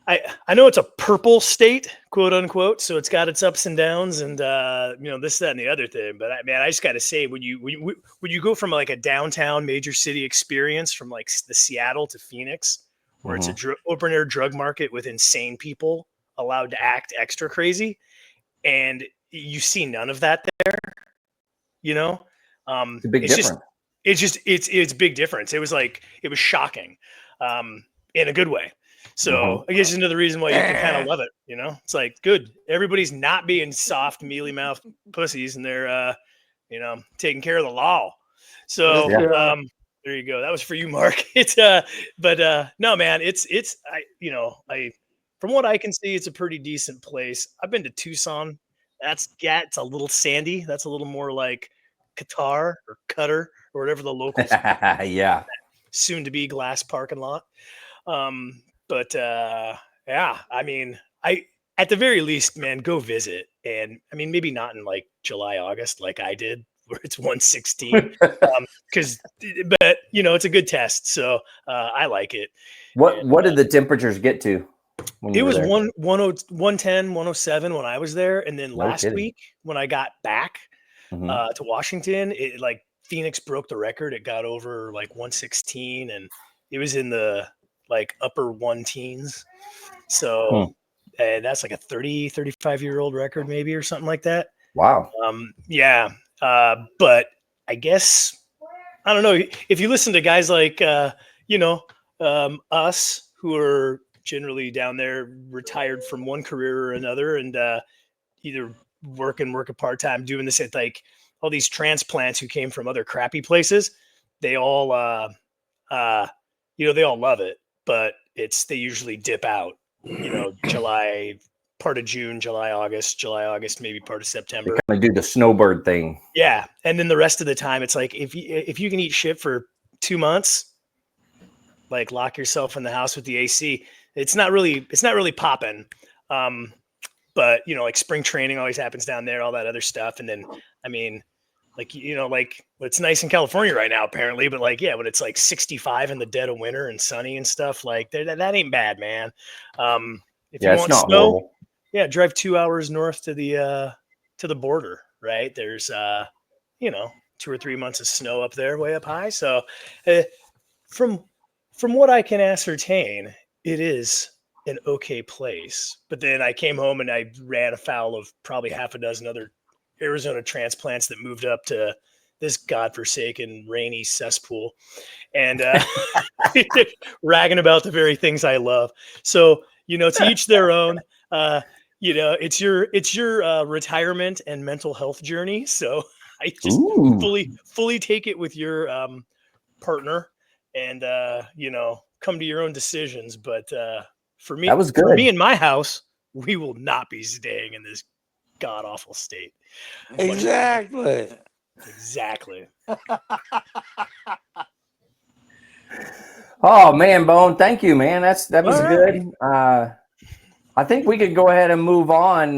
I know it's a purple state, quote unquote. So it's got its ups and downs and, this, that, and the other thing. But I just got to say, when you go from like a downtown major city experience from like the Seattle to Phoenix, where it's a open air drug market with insane people allowed to act extra crazy, and you see none of that there. It's a big difference. It's big difference. It was shocking, in a good way. So I guess it's another reason why you can kind of love it. It's like good. Everybody's not being soft, mealy mouth pussies, and they're taking care of the law. So there you go. That was for you, Mark. It's but no, man. It's from what I can see, it's a pretty decent place. I've been to Tucson. It's a little sandy. That's a little more like Qatar or Qatar or whatever the locals. Yeah. Soon to be glass parking lot. But yeah, I mean, at the very least, man, go visit. And I mean, maybe not in like July, August, like I did, where it's 116. But it's a good test. So I like it. What did the temperatures get to? It was 110, 107 when I was there. And then last kidding. week when I got back to Washington, it like Phoenix broke the record. It got over like 116 and it was in the like upper one teens. So and that's like a 35-year-old record maybe or something like that. Wow. Yeah. But I guess, I don't know, if you listen to guys like, us who are generally down there retired from one career or another, and either work a part-time doing this at like all these transplants who came from other crappy places, they all, they all love it, but they usually dip out, July, part of June, July, August, maybe part of They September. kind of do the snowbird thing. Yeah. And then the rest of the time, it's like, if you can eat shit for 2 months, like lock yourself in the house with the AC. It's not really popping. But like spring training always happens down there, all that other stuff. And then, I mean, like, like it's nice in California right now, apparently, but like, yeah, when it's like 65 in the dead of winter and sunny and stuff, like that ain't bad, man. If you Yeah, it's want not snow, horrible. yeah, drive 2 hours north to the border, right? There's 2 or 3 months of snow up there, way up high. So uh, from what I can ascertain, it is an okay place. But then I came home and I ran afoul of probably half a dozen other Arizona transplants that moved up to this godforsaken rainy cesspool, and ragging about the very things I love. So to each their own. It's your retirement and mental health journey. So I just Ooh, fully take it with your partner, and come to your own decisions. But for that was me good. and my house, we will not be staying in this god awful state. Exactly. Exactly. Oh man, Bone, thank you, man. That was All good. I think we could go ahead and move on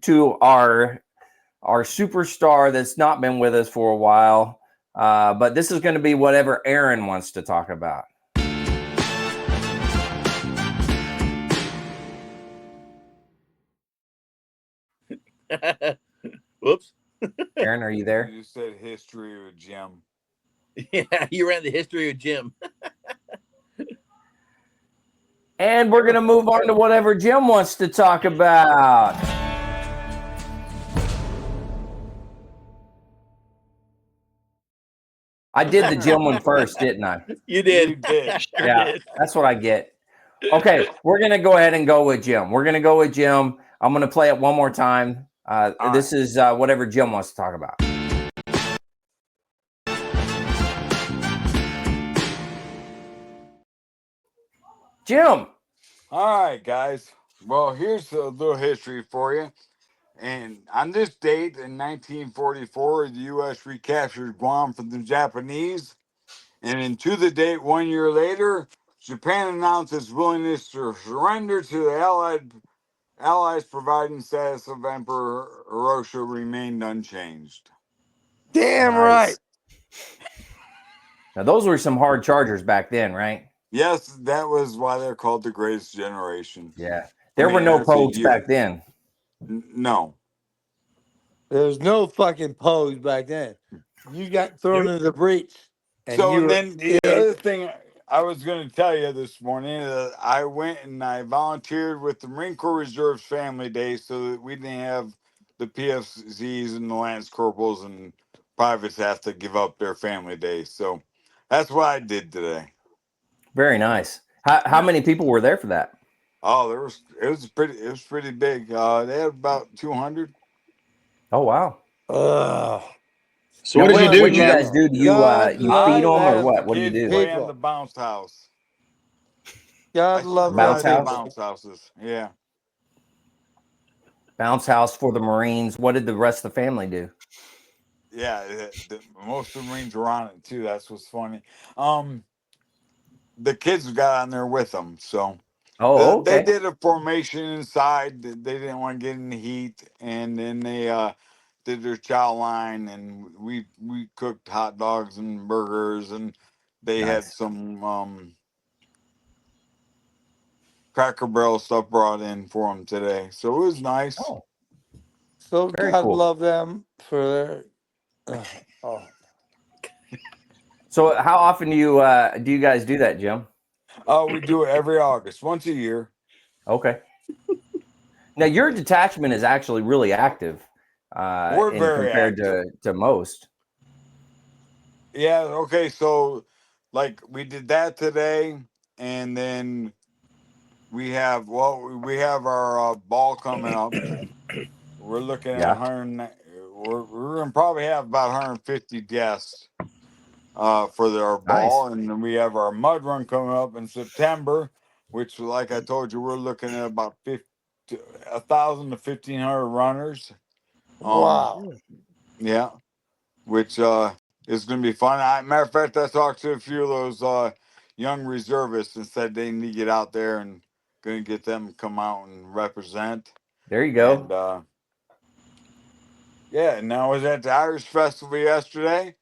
to our superstar that's not been with us for a while. But this is going to be whatever Aaron wants to talk about. Whoops. Aaron, are you there? You said history of Jim. Yeah, you ran the history of Jim. And we're going to move on to whatever Jim wants to talk about. I did the Jim one first, didn't I? You did. You did. Sure Yeah, did. that's what I get. Okay, we're going to go ahead and go with Jim. We're going to go with Jim. I'm going to play it one more time. This is whatever Jim wants to talk about. Jim. All right, guys. Well, here's a little history for you. And on this date in 1944, the U.S. recaptured Guam from the Japanese. And then to the date 1 year later, Japan announced its willingness to surrender to the Allies, providing status of Emperor Hiroshima remained unchanged. Damn Nice. right. Now, those were some hard chargers back then, right? Yes, that was why they're called the Greatest Generation. Yeah. There were no pogues back then. No. There was no fucking pose back then. You got thrown into the breach. And And then the other thing I was going to tell you this morning, I went and I volunteered with the Marine Corps Reserve's Family Day so that we didn't have the PFCs and the Lance Corporals and privates have to give up their Family Day. So that's what I did today. Very nice. How many people were there for that? Oh, it was pretty big. They had about 200. Oh, wow. So Now, what did you do, what do you Jim? guys do? Do you God you love feed them or them what? What do you Kids do? play on people. the bounce house. I God love them Bounce supervise the house? people. bounce houses. Yeah. Bounce house for the Marines. What did the rest of the family do? Yeah, most of the Marines were on it too. That's what's funny. The kids got on there with them, so Oh, they okay. did a formation inside. They didn't want to get in the heat, and then they did their chow line, and we cooked hot dogs and burgers, and they had Nice. some Cracker Barrel stuff brought in for them today. So it was nice. Oh, So very God cool. love them for their. Oh. So how often do you guys do that, Jim? We do it every August, once a year. Okay. Now your detachment is actually really active, We're in very compared to most. Yeah, okay, so like we did that today, and then we have our ball coming up. We're looking at Yeah. 100. We're gonna probably have about 150 guests for our ball, and then we have our mud run coming up in September, which, like I told you, we're looking at about 1,000 to 1,500 runners. Wow. Yeah, which is going to be fun. Matter of fact, I talked to a few of those young reservists and said they need to get out there and going to get them to come out and represent. There you go. And yeah, and I was at the Irish Festival yesterday,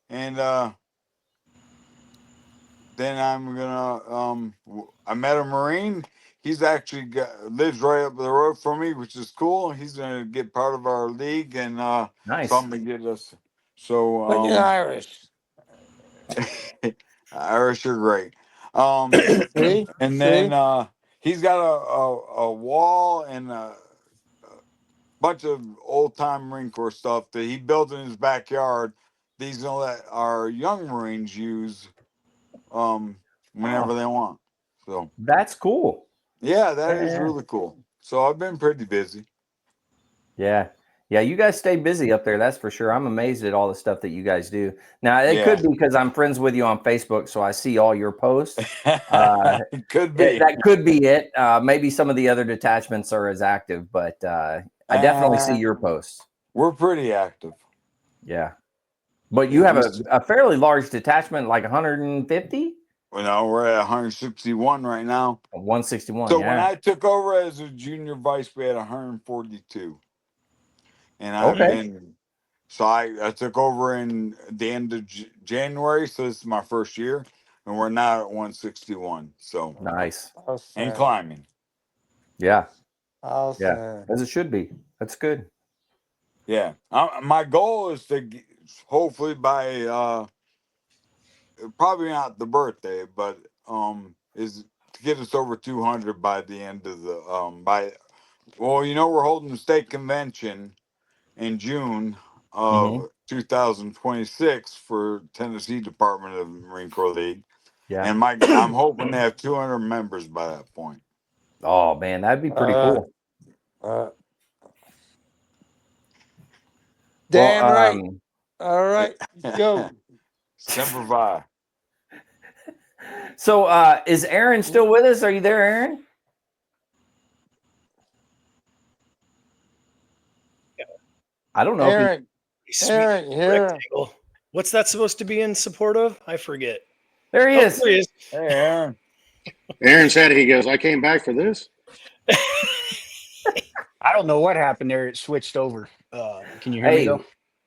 and then I met a Marine. He's actually lives right up the road from me, which is cool. He's gonna get part of our league, and Nice. something to get us. So Fucking Irish. Irish are great. See? And See? then he's got a wall and a bunch of old time Marine Corps stuff that he built in his backyard. These gonna let our young Marines use whenever they want. So That's cool. yeah, that is Yeah. really cool. So I've been pretty busy. Yeah. Yeah, you guys stay busy up there, that's for sure. I'm amazed at all the stuff that you guys do. Now, it Yeah. could be because I'm friends with you on Facebook, so I see all your posts. Could be. That could be it. Maybe some of the other detachments are as active, but I definitely see your posts. We're pretty active. Yeah. But you Yeah, have a fairly large detachment, like 150? Well, no, we're at 161 right now. 161, So yeah. when I took over as a junior vice, we had 142. And I took over in the end of January, so this is my first year, and we're now at 161. So Nice. and climbing. Yeah. Awesome. Yeah. As it should be. That's good. Yeah. My goal is to hopefully by probably not the birthday, but is to get us over 200 by the end of the we're holding the state convention in June of 2026 for Tennessee Department of Marine Corps League. Yeah. And I'm hoping to have 200 members by that point. Oh man, that'd be pretty cool. Damn right. All right, go. Semper Fi. So is Aaron still with us? Are you there, Aaron? I don't know. Aaron, Aaron, here. Rectangle. What's that supposed to be in support of? I forget. There he is. There he is. Hey, Aaron. Aaron said, he goes, I came back for this. I don't know what happened there. It switched over. Can you hear me though?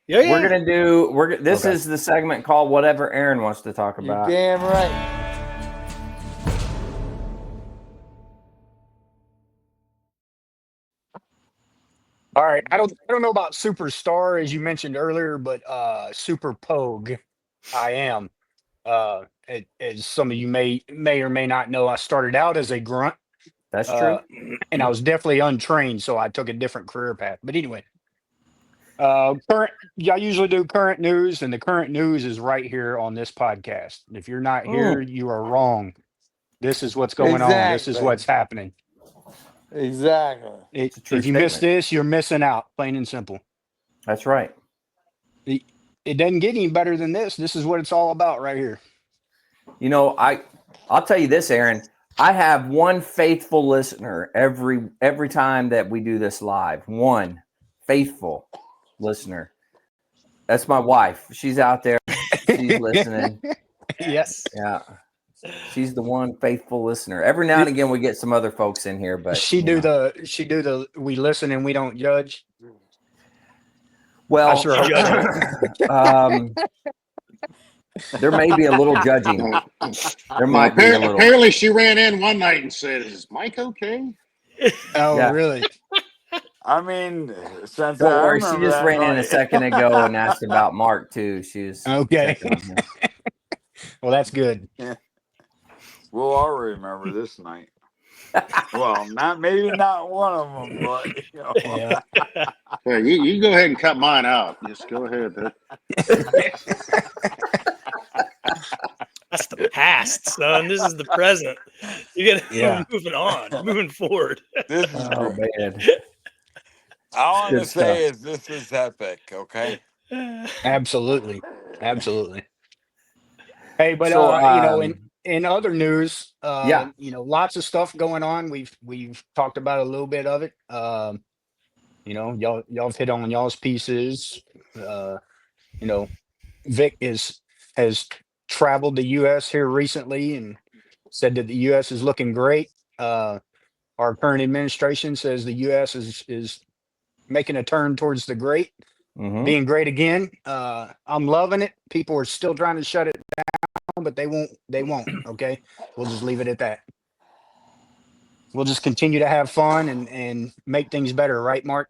Yeah. We're gonna do. This is the segment called "Whatever Aaron Wants to Talk About." You're damn right. All right. I don't know about superstar as you mentioned earlier, but super pogue, I am. As some of you may or may not know, I started out as a grunt. That's true. And I was definitely untrained, so I took a different career path. But anyway, I usually do current news, and the current news is right here on this podcast. If you're not here, you are wrong. This is what's going on. This is what's happening. Exactly. If you miss this, you're missing out, plain and simple. That's right. It doesn't get any better than this. This is what it's all about right here. You know, I'll tell you this, Aaron. I have one faithful listener every time that we do this live. One faithful listener. That's my wife. She's out there. She's listening. Yes. Yeah. She's the one faithful listener. Every now and again we get some other folks in here, but she do the we listen and we don't judge. Well, I sure hope there may be a little judging. There might be a little. Apparently she ran in one night and said, "Is Mike okay?" Oh, really? I mean, since Don't I worry, she remember just that ran in a night. second ago and asked about Mark too. She was okay. checking on him. Well, that's good. We'll all remember this night. Well, maybe not one of them, but you know. Yeah. Yeah, you go ahead and cut mine out. Just go ahead. That's the past, son. This is the present. You got to Yeah. moving on, moving forward. This is Oh great. man, All I want good to say stuff. is this is epic. Okay. Absolutely. Absolutely. Hey, but So, in other news, yeah. lots of stuff going on. We've talked about a little bit of it. Y'all have hit on y'all's pieces. Uh, you know, Vic has traveled the U.S. here recently and said that the U.S. is looking great. Our current administration says the U.S. is making a turn towards the great, Mm-hmm. being great again. I'm loving it. People are still trying to shut it down, but they won't. They won't. Okay, we'll just leave it at that. We'll just continue to have fun and make things better, right, Mark?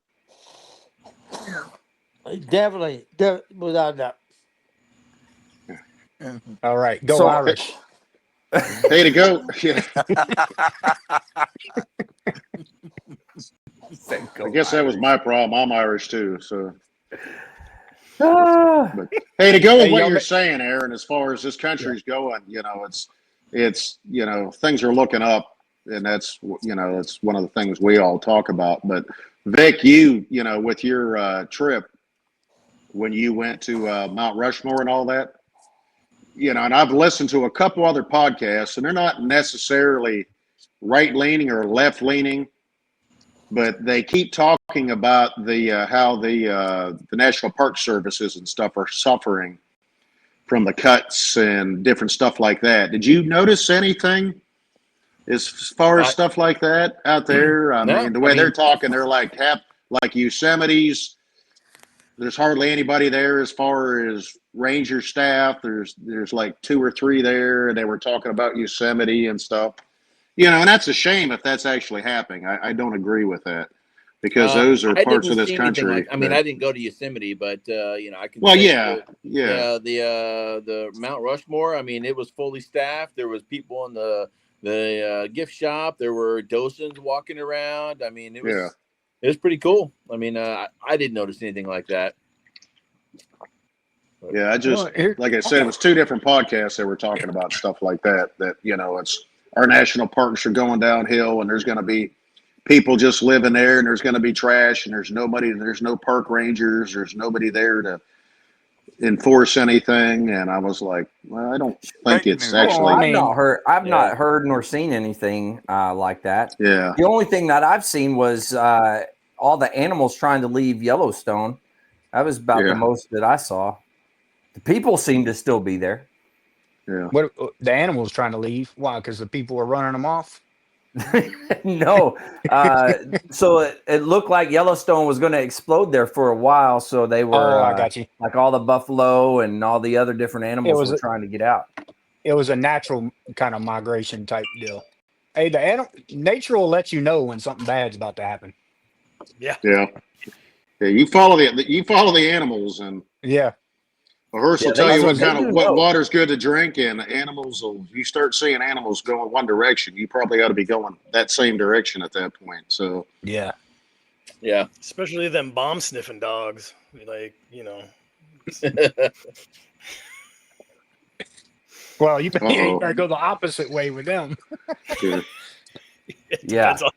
Definitely, without doubt. All right, go So, Irish. Hey, to go. Yeah, I guess that was my problem. I'm Irish too, so. Ah, But hey, to go Hey, with what y'all. you're saying, Aaron, as far as this Yeah. country's going, it's things are looking up, and that's it's one of the things we all talk about. But Vic, with your trip when you went to Mount Rushmore and all that, and I've listened to a couple other podcasts, and they're not necessarily right leaning or left leaning, but they keep talking about how the National Park Services and stuff are suffering from the cuts and different stuff like that. Did you notice anything as far as stuff like that out there? I No, mean, the way they're talking, they're like Yosemite's. There's hardly anybody there as far as ranger staff. There's like 2 or 3 there, and they were talking about Yosemite and stuff. And that's a shame if that's actually happening. I don't agree with that because those are I parts didn't of this see anything country. I didn't go to Yosemite, but I can Well, say yeah, that yeah, the Mount Rushmore. I mean, it was fully staffed. There was people in the gift shop. There were docents walking around. I mean, it yeah. was pretty cool. I mean, I didn't notice anything like that. Yeah, I just, like I said, it was 2 different podcasts that were talking about stuff like that. That it's our national parks are going downhill, and there's going to be people just living there, and there's going to be trash, and there's no park rangers, there's nobody there to enforce anything. And I was like, well, I don't think Fake it's news. Well, actually. I I've mean, not heard. I've Yeah. not heard nor seen anything like that. Yeah, The only thing that I've seen was all the animals trying to leave Yellowstone. That was about the yeah, most that I saw. The people seem to still be there. yeah. what the animals trying to leave? Why? Because the people are running them off. No, so it looked like Yellowstone was going to explode there for a while. So they were Oh, I got you. like all the buffalo and all the other different It animals was were trying to get out. it was a natural kind of migration type deal. Hey, nature will let you know when something bad's about to happen. Yeah. Yeah. You follow the animals, and Yeah, a horse Yeah, will tell you they do what know. water's good to drink, and you start seeing animals going one direction, you probably ought to be going that same direction at that point. So yeah. Yeah. Especially them bomb sniffing dogs. Like, Well, you uh-oh. better go the opposite way with them. Yeah. it Yeah. depends on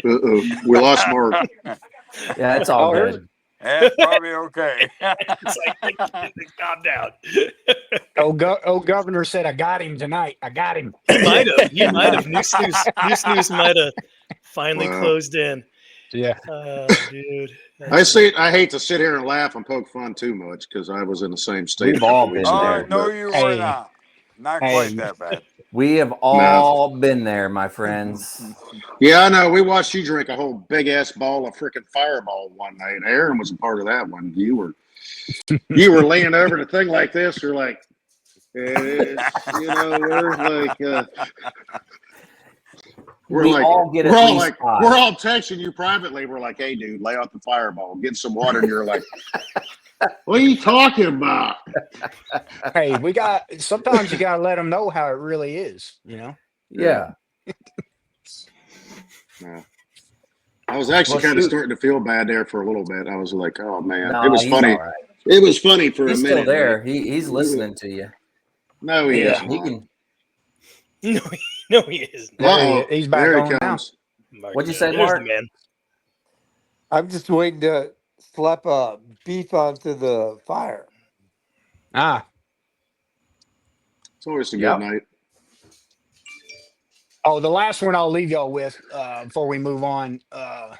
Uh-oh. We lost Mark. Yeah, it's all Oh, here's good. That's probably okay. It's like, calm down. governor said I got him tonight. I got him. He might have. New snooze might have finally Wow. closed in. Yeah. Dude. I hate to sit here and laugh and poke fun too much because I was in the same state. We've all been ago, there. No, but you were Hey, not. Not hey. quite that bad. We have all been there, my friends. yeah, I know. We watched you drink a whole big ass ball of freaking Fireball one night. Aaron was a part of that one. You were laying over the thing like this. You're like, we're like, We all get at least 5. we're all texting you privately. We're like, hey, dude, lay out the Fireball, get some water, and you're like, what are you talking about? Hey, sometimes you gotta let them know how it really is. Yeah. Yeah. I was actually Well, kind of shoot. starting to feel bad there for a little bit. I was like, oh man, it No, was he's funny. all right. It was funny for He's a still minute, there. but He's listening to you. no, he Yeah. is He not. can. No, he isn't. There he Uh-oh, is. He's back there he on now. comes. Mark, What'd you say, there's Mark? the man. I'm just waiting to slap a beef onto the fire. Ah. It's always a Yep. good night. Oh, the last one I'll leave y'all with before we move on. Have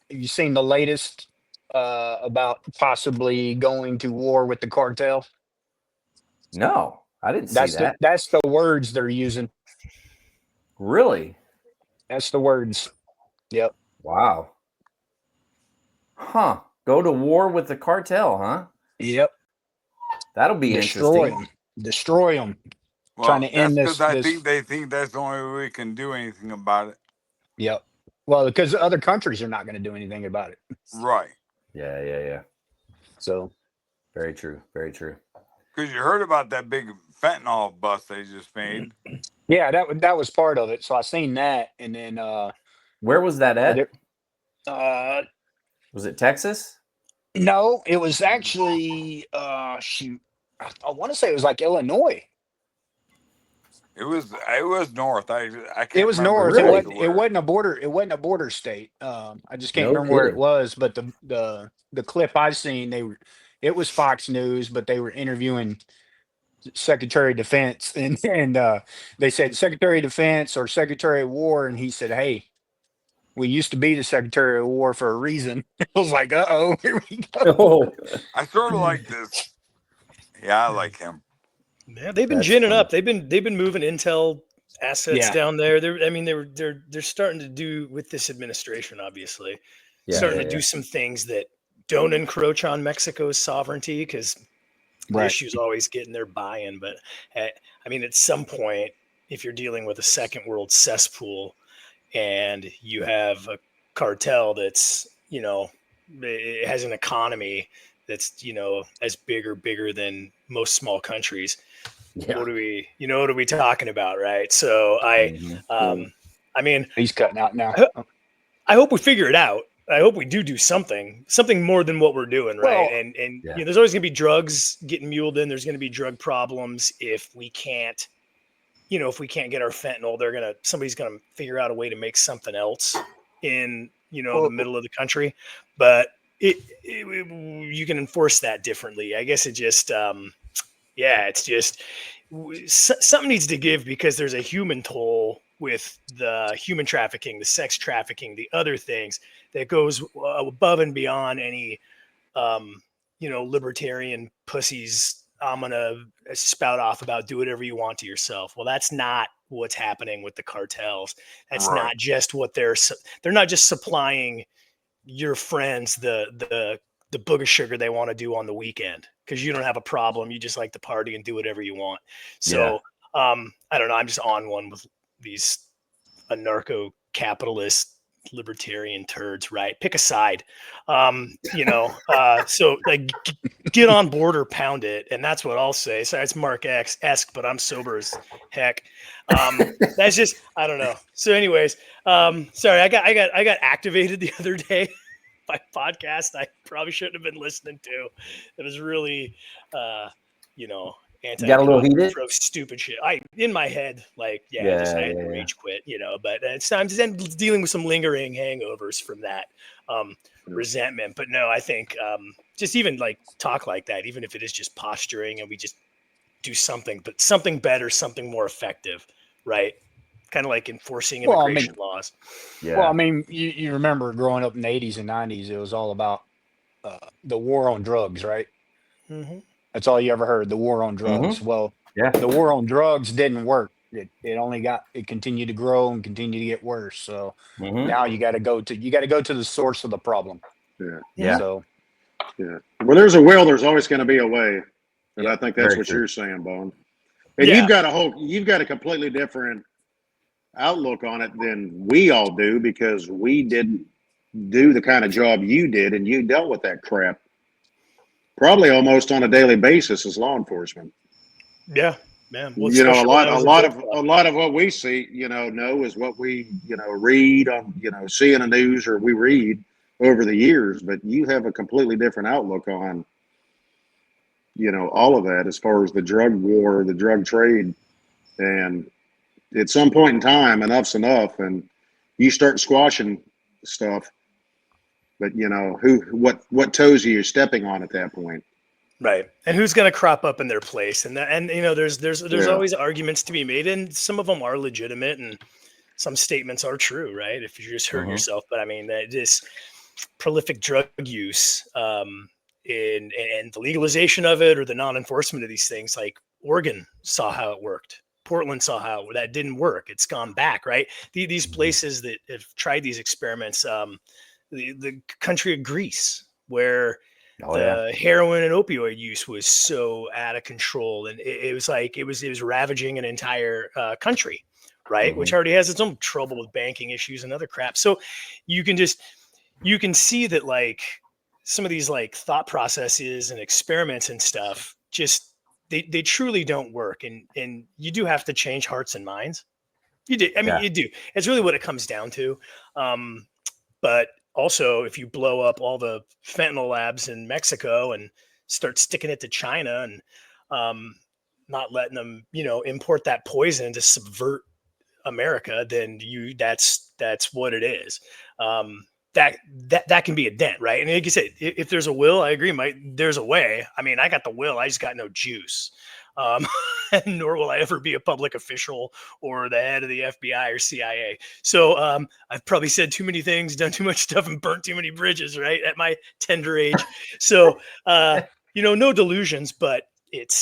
you seen the latest about possibly going to war with the cartel? No, I didn't see that. That's the words they're using. Really? That's the words. Yep. Wow. Huh. Go to war with the cartel, huh? Yep. That'll be Destroy interesting. them. Destroy them. Well, Trying to that's end because this. I think they think that's the only way we can do anything about it. Yep. Well, because other countries are not going to do anything about it. Right. Yeah. So Very true. Very true. Because you heard about that big fentanyl bust they just made. yeah, that was part of it. So I seen that, and then Where was that at? Was it Texas? No, it was actually shoot. I want to say it was like Illinois. It was north. I can't It was remember north. Really? exactly It where. wasn't a border. It wasn't a border state. I just can't No remember where it kidding. was. But the clip I seen, it was Fox News, but they were interviewing Secretary of Defense, and they said Secretary of Defense or Secretary of War, and he said, "Hey, we used to be the Secretary of War for a reason." I was like, "Uh oh, here we go." Oh, I sort of like this. Yeah, I like him. Yeah, they've been That's ginning funny. up. They've been moving intel assets Yeah. down there. They're starting to do with this administration, obviously, starting to do some things that don't encroach on Mexico's sovereignty, because the Right. issue is always getting their buy-in. But at some point, if you're dealing with a second world cesspool and you have a cartel that's, it has an economy that's, as bigger than most small countries, Yeah. what are we talking about, right? So He's cutting out now. I hope we figure it out. I hope we do something more than what we're doing, right? Well, And there's always going to be drugs getting muled in. There's going to be drug problems if we can't, if we can't get our fentanyl. Somebody's going to figure out a way to make something else in the middle of the country, but you can enforce that differently. I guess it just it's just something needs to give, because there's a human toll with the human trafficking, the sex trafficking, the other things that goes above and beyond any, libertarian pussies. I'm going to spout off about do whatever you want to yourself. Well, that's not what's happening with the cartels. That's Right. not just what they're not just supplying your friends the booger sugar they want to do on the weekend because you don't have a problem. You just like to party and do whatever you want. So I don't know. I'm just on one with these anarcho-capitalist libertarian turds, right? Pick a side. So like get on board or pound it. And that's what I'll say. So it's Mark X-esque, but I'm sober as heck. That's just, I don't know. So anyways, sorry, I got activated the other day by podcast I probably shouldn't have been listening to. It was really, got a little heated, stupid shit. In my head, I had to rage quit, but it's I'm just dealing with some lingering hangovers from that resentment. But no, I think just even talk like that, even if it is just posturing and we just do something, but something better, something more effective, right? Kind of like enforcing immigration laws. Yeah. Well, I mean, you remember growing up in the 80s and 90s, it was all about the war on drugs, right? Mm-hmm. That's all you ever heard, the war on drugs. Mm-hmm. Well, the war on drugs didn't work. It continued to grow and continue to get worse. So now you got to go to the source of the problem. Yeah. So Well, there's a will. There's always going to be a way, and I think that's Very what true. you're saying, Bone. And you've got a completely different outlook on it than we all do, because we didn't do the kind of job you did, and you dealt with that crap probably almost on a daily basis as law enforcement. Yeah. man. Well, You know, especially when I a was in lot boat of club. what we see, know is what we, read on, see in the news or we read over the years. But you have a completely different outlook on, all of that as far as the drug war, the drug trade, and at some point in time, enough's enough, and you start squashing stuff. But what toes are you stepping on at that point? Right. And who's going to crop up in their place? And there's Yeah. always arguments to be made, and some of them are legitimate, and some statements are true, right? If you're just hurting yourself, but I mean, this prolific drug use, and the legalization of it, or the non-enforcement of these things, like Oregon saw how it worked. Portland saw how that didn't work. It's gone back, right? These places that have tried these experiments, the country of Greece, where the heroin and opioid use was so out of control, and it was like it was ravaging an entire country, right? Which already has its own trouble with banking issues and other crap. So you can see that, like, some of these like thought processes and experiments and stuff, just they truly don't work, and you do have to change hearts and minds. You do. I mean, you do. It's really what it comes down to. But also, if you blow up all the fentanyl labs in Mexico and start sticking it to China, and not letting them, import that poison to subvert America, then that's what it is. That can be a dent, right? And like you said, if there's a will, I agree, Mike. There's a way. I mean, I got the will, I just got no juice. Um, Nor will I ever be a public official or the head of the FBI or CIA. So I've probably said too many things, done too much stuff, and burnt too many bridges, right, at my tender age. So no delusions, but it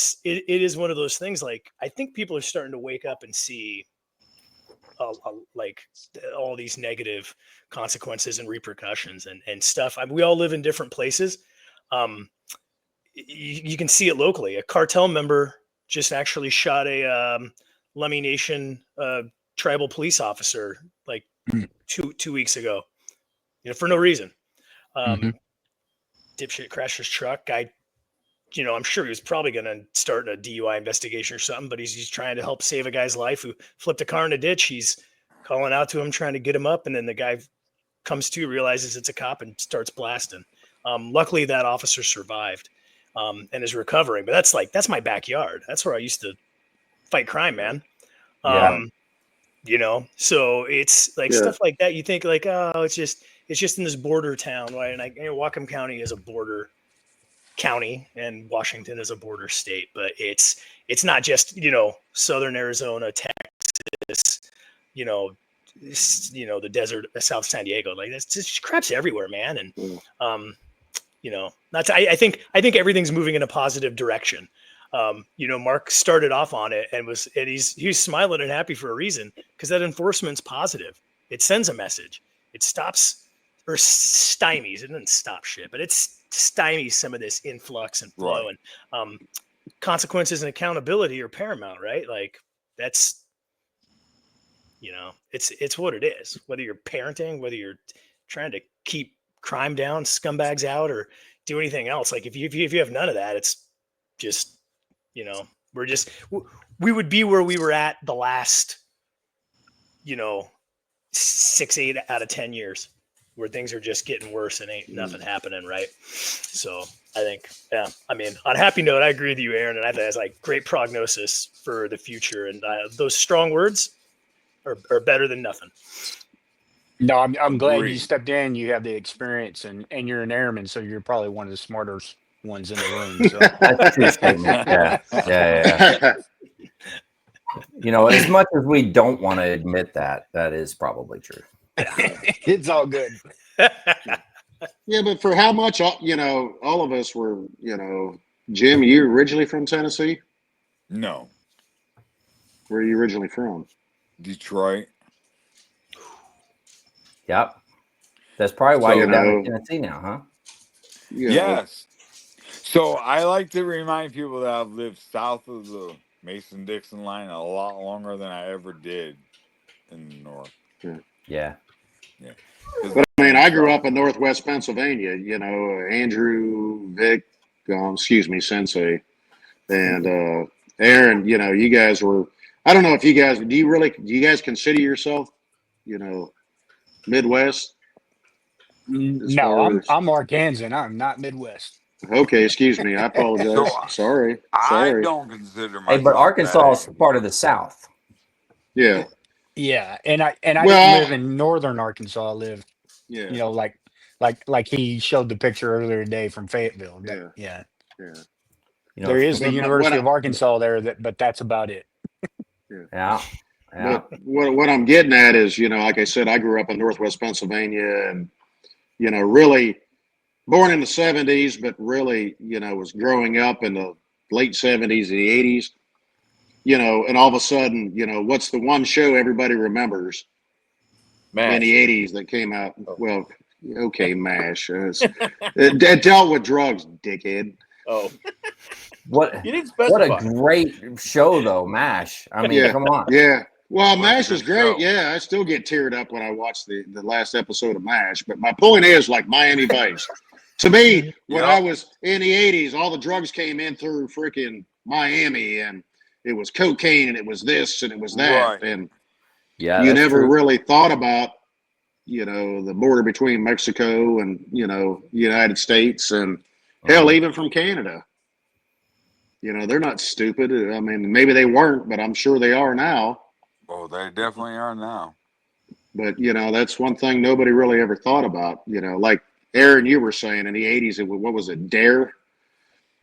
is one of those things. Like, I think people are starting to wake up and see like all these negative consequences and repercussions and stuff. I mean, we all live in different places. You can see it locally. A cartel member just actually shot a Lummi Nation tribal police officer like two weeks ago, for no reason. Dipshit crashed his truck. Guy, I'm sure he was probably going to start a DUI investigation or something, but he's trying to help save a guy's life who flipped a car in a ditch. He's calling out to him, trying to get him up, and then the guy comes to, realizes it's a cop, and starts blasting. Luckily, that officer survived and is recovering. But that's my backyard. That's where I used to fight crime, man. So it's like stuff like that. You think like, oh, it's just in this border town, right? And Whatcom County is a border county, and Washington is a border state, but it's not just southern Arizona, Texas, the desert, South San Diego. Like, that's just crap's everywhere, man. And I think everything's moving in a positive direction. Mark started off on it and he's smiling and happy for a reason, because that enforcement's positive. It sends a message. It stops or stymies. It doesn't stop shit, but it stymies some of this influx and flow. Right. And consequences and accountability are paramount, right? Like, that's, it's what it is. Whether you're parenting, whether you're trying to keep crime down, scumbags out, or do anything else. Like, if you have none of that, it's just, we would be where we were at the last, 6-8 out of 10 years, where things are just getting worse and ain't nothing happening, right? So I think, I mean, on a happy note, I agree with you, Aaron, and I think that's like great prognosis for the future. And those strong words are better than nothing. No, I'm glad you stepped in. You have the experience, and you're an airman, so you're probably one of the smartest ones in the room. So that's a true statement. Yeah. As much as we don't want to admit that is probably true. It's all good. Yeah, but for how much, all of us were, Jim, you originally from Tennessee? No. Where are you originally from? Detroit. Yep. That's probably why you're down in Tennessee now, huh? Yes. So I like to remind people that I've lived south of the Mason-Dixon line a lot longer than I ever did in the north. Yeah. But I mean, I grew up in Northwest Pennsylvania, Andrew, Vic, Sensei, and Aaron, you guys were. I don't know if you guys do. You guys consider yourself, Midwest as No, far as? I'm Arkansan. I'm not Midwest. Okay, excuse me. I So apologize. Sorry. I Sorry. don't consider Hey, but myself that Arkansas is anymore. part of the South. Yeah. Yeah, and I didn't Well, live in northern Arkansas. I lived, yeah. like he showed the picture earlier today from Fayetteville. Yeah. Yeah, Yeah. there is the But what University I, of Arkansas there, but that's about it. yeah. Yeah. But what I'm getting at is, like I said, I grew up in Northwest Pennsylvania, and really born in the '70s, but really, was growing up in the late '70s and the '80s. And all of a sudden, what's the one show everybody remembers in the MASH. '80s that came out? Well, okay, MASH. It dealt with drugs, dickhead. Oh, What you didn't what a specify. great show though, MASH. I mean, Yeah, come on. yeah. Well, Was a MASH is good great. show. Yeah, I still get teared up when I watch the last episode of MASH. But my point is, like Miami Vice, to me, when I Yep. was in the '80s, all the drugs came in through freaking Miami, and it was cocaine, and it was this, and it was that, Right. and Yeah, you that's never true. really thought about, the border between Mexico and United States, and hell, Mhm. even from Canada. They're not stupid. I mean, maybe they weren't, but I'm sure they are now. Oh, they definitely are now. But that's one thing nobody really ever thought about. Like Aaron, you were saying in the '80s, what was it, Dare?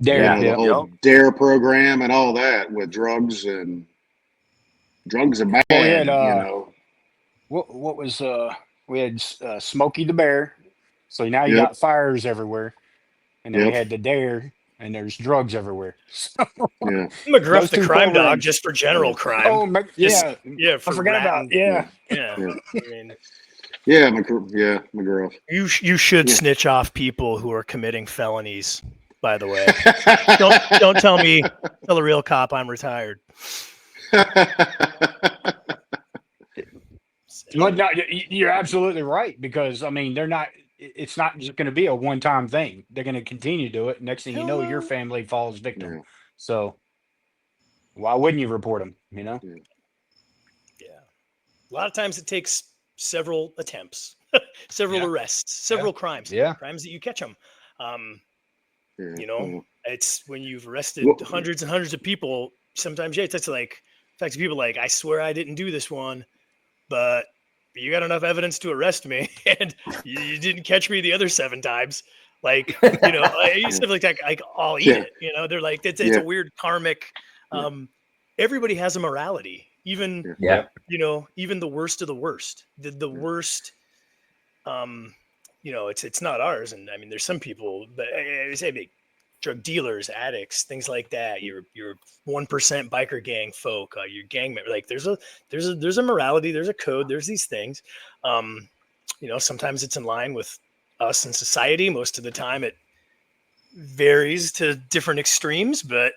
There, Yeah. The yeah. whole Yep. Dare program and all that with drugs are Well, we had bad. what was we had Smokey the Bear, so now you Yep, got fires everywhere, and then we yep, had the Dare, and there's drugs everywhere. So yeah, McGruff those the two crime dog, programs. just for general crime. Oh, Just yeah, I for forgot about ratting. yeah, Yeah, yeah, I mean, yeah, McGruff. you should Yeah. snitch off people who are committing felonies. By the way, don't tell me. Tell a real cop I'm retired. Well, no, you're absolutely right, because I mean, they're not. It's not just going to be a one-time thing. They're going to continue to do it. Next thing you Hell know, your no. family falls victim. Yeah, So why wouldn't you report them? You know? yeah, Yeah, a lot of times it takes several attempts, several Yeah. arrests, several crimes, Yeah. crimes that you catch them. Um, yeah. it's when you've arrested Well, hundreds and hundreds of people. Sometimes, yeah, it's like, in fact, people like, I swear I didn't do this one, but you got enough evidence to arrest me, and you didn't catch me the other 7 times. Like, stuff like that. Like, I'll eat yeah, it. It's a yeah, weird karmic. yeah, Everybody has a morality, even yeah, Yeah. even the worst of the worst. The worst. It's not ours, and I mean, there's some people, but I say big drug dealers, addicts, things like that. Your 1% biker gang folk, your gang member. Like there's a morality, there's a code, there's these things. Sometimes it's in line with us in society. Most of the time, it varies to different extremes, but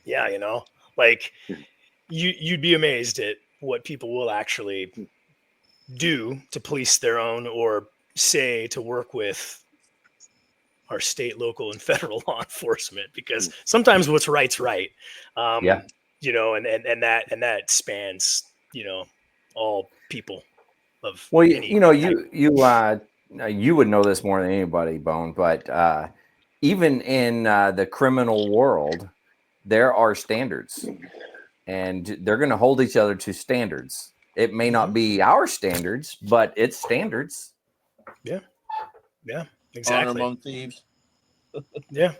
yeah, like you'd be amazed at what people will actually do to police their own, or say to work with our state, local, and federal law enforcement, because sometimes what's right's right. Yeah. And that spans, all people of Well, any type. you would know this more than anybody, Bone, but even in the criminal world, there are standards, and they're going to hold each other to standards. It may not be our standards, but it's standards. Yeah, Honor exactly. among thieves. Yeah.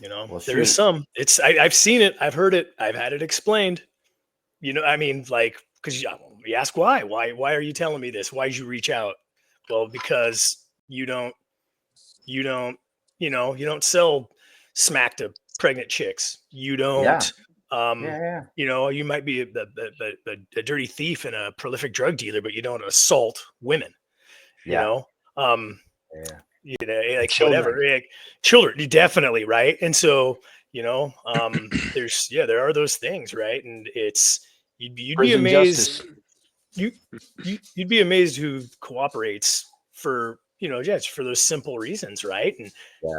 Well, There is shoot. some. I've seen it. I've heard it. I've had it explained. I mean, like, because you ask why. Why are you telling me this? Why'd you reach out? Well, because you don't sell smack to pregnant chicks. You don't. Yeah. You might be a dirty thief and a prolific drug dealer, but you don't assault women. Yeah. Um, Yeah. like Children. whatever, children, definitely, right? And so, there are those things, right? And you'd be Prison amazed. justice. You'd be amazed who cooperates for just for those simple reasons, right? And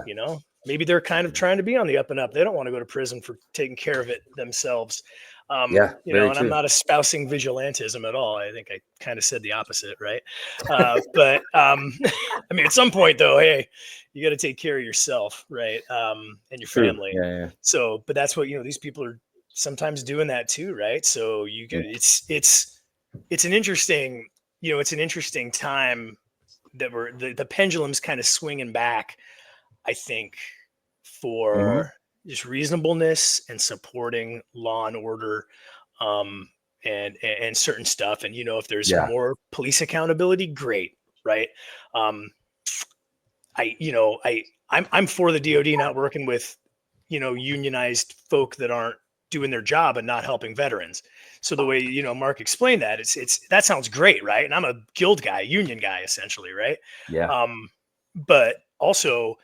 Yeah. maybe they're kind of trying to be on the up and up. They don't want to go to prison for taking care of it themselves. Yeah, You very know, and I'm true. not espousing vigilantism at all. I think I kind of said the opposite, right? But I mean, at some point though, hey, you got to take care of yourself, right? And your True. family. Yeah. So, but that's what, you know, these people are sometimes doing that too, right? So you get, it's an interesting, you know, it's an interesting time that the pendulum's kind of swinging back, I think, Mhm. for just reasonableness and supporting law and order, um, and certain stuff. And you know, if there's Yeah. more police accountability, great, right? Um, I'm for the DoD not working with, you know, unionized folk that aren't doing their job and not helping veterans. So the way, you know, Mark explained that, it's that sounds great, right? And I'm a guild guy, union guy, essentially, right? Yeah. But also,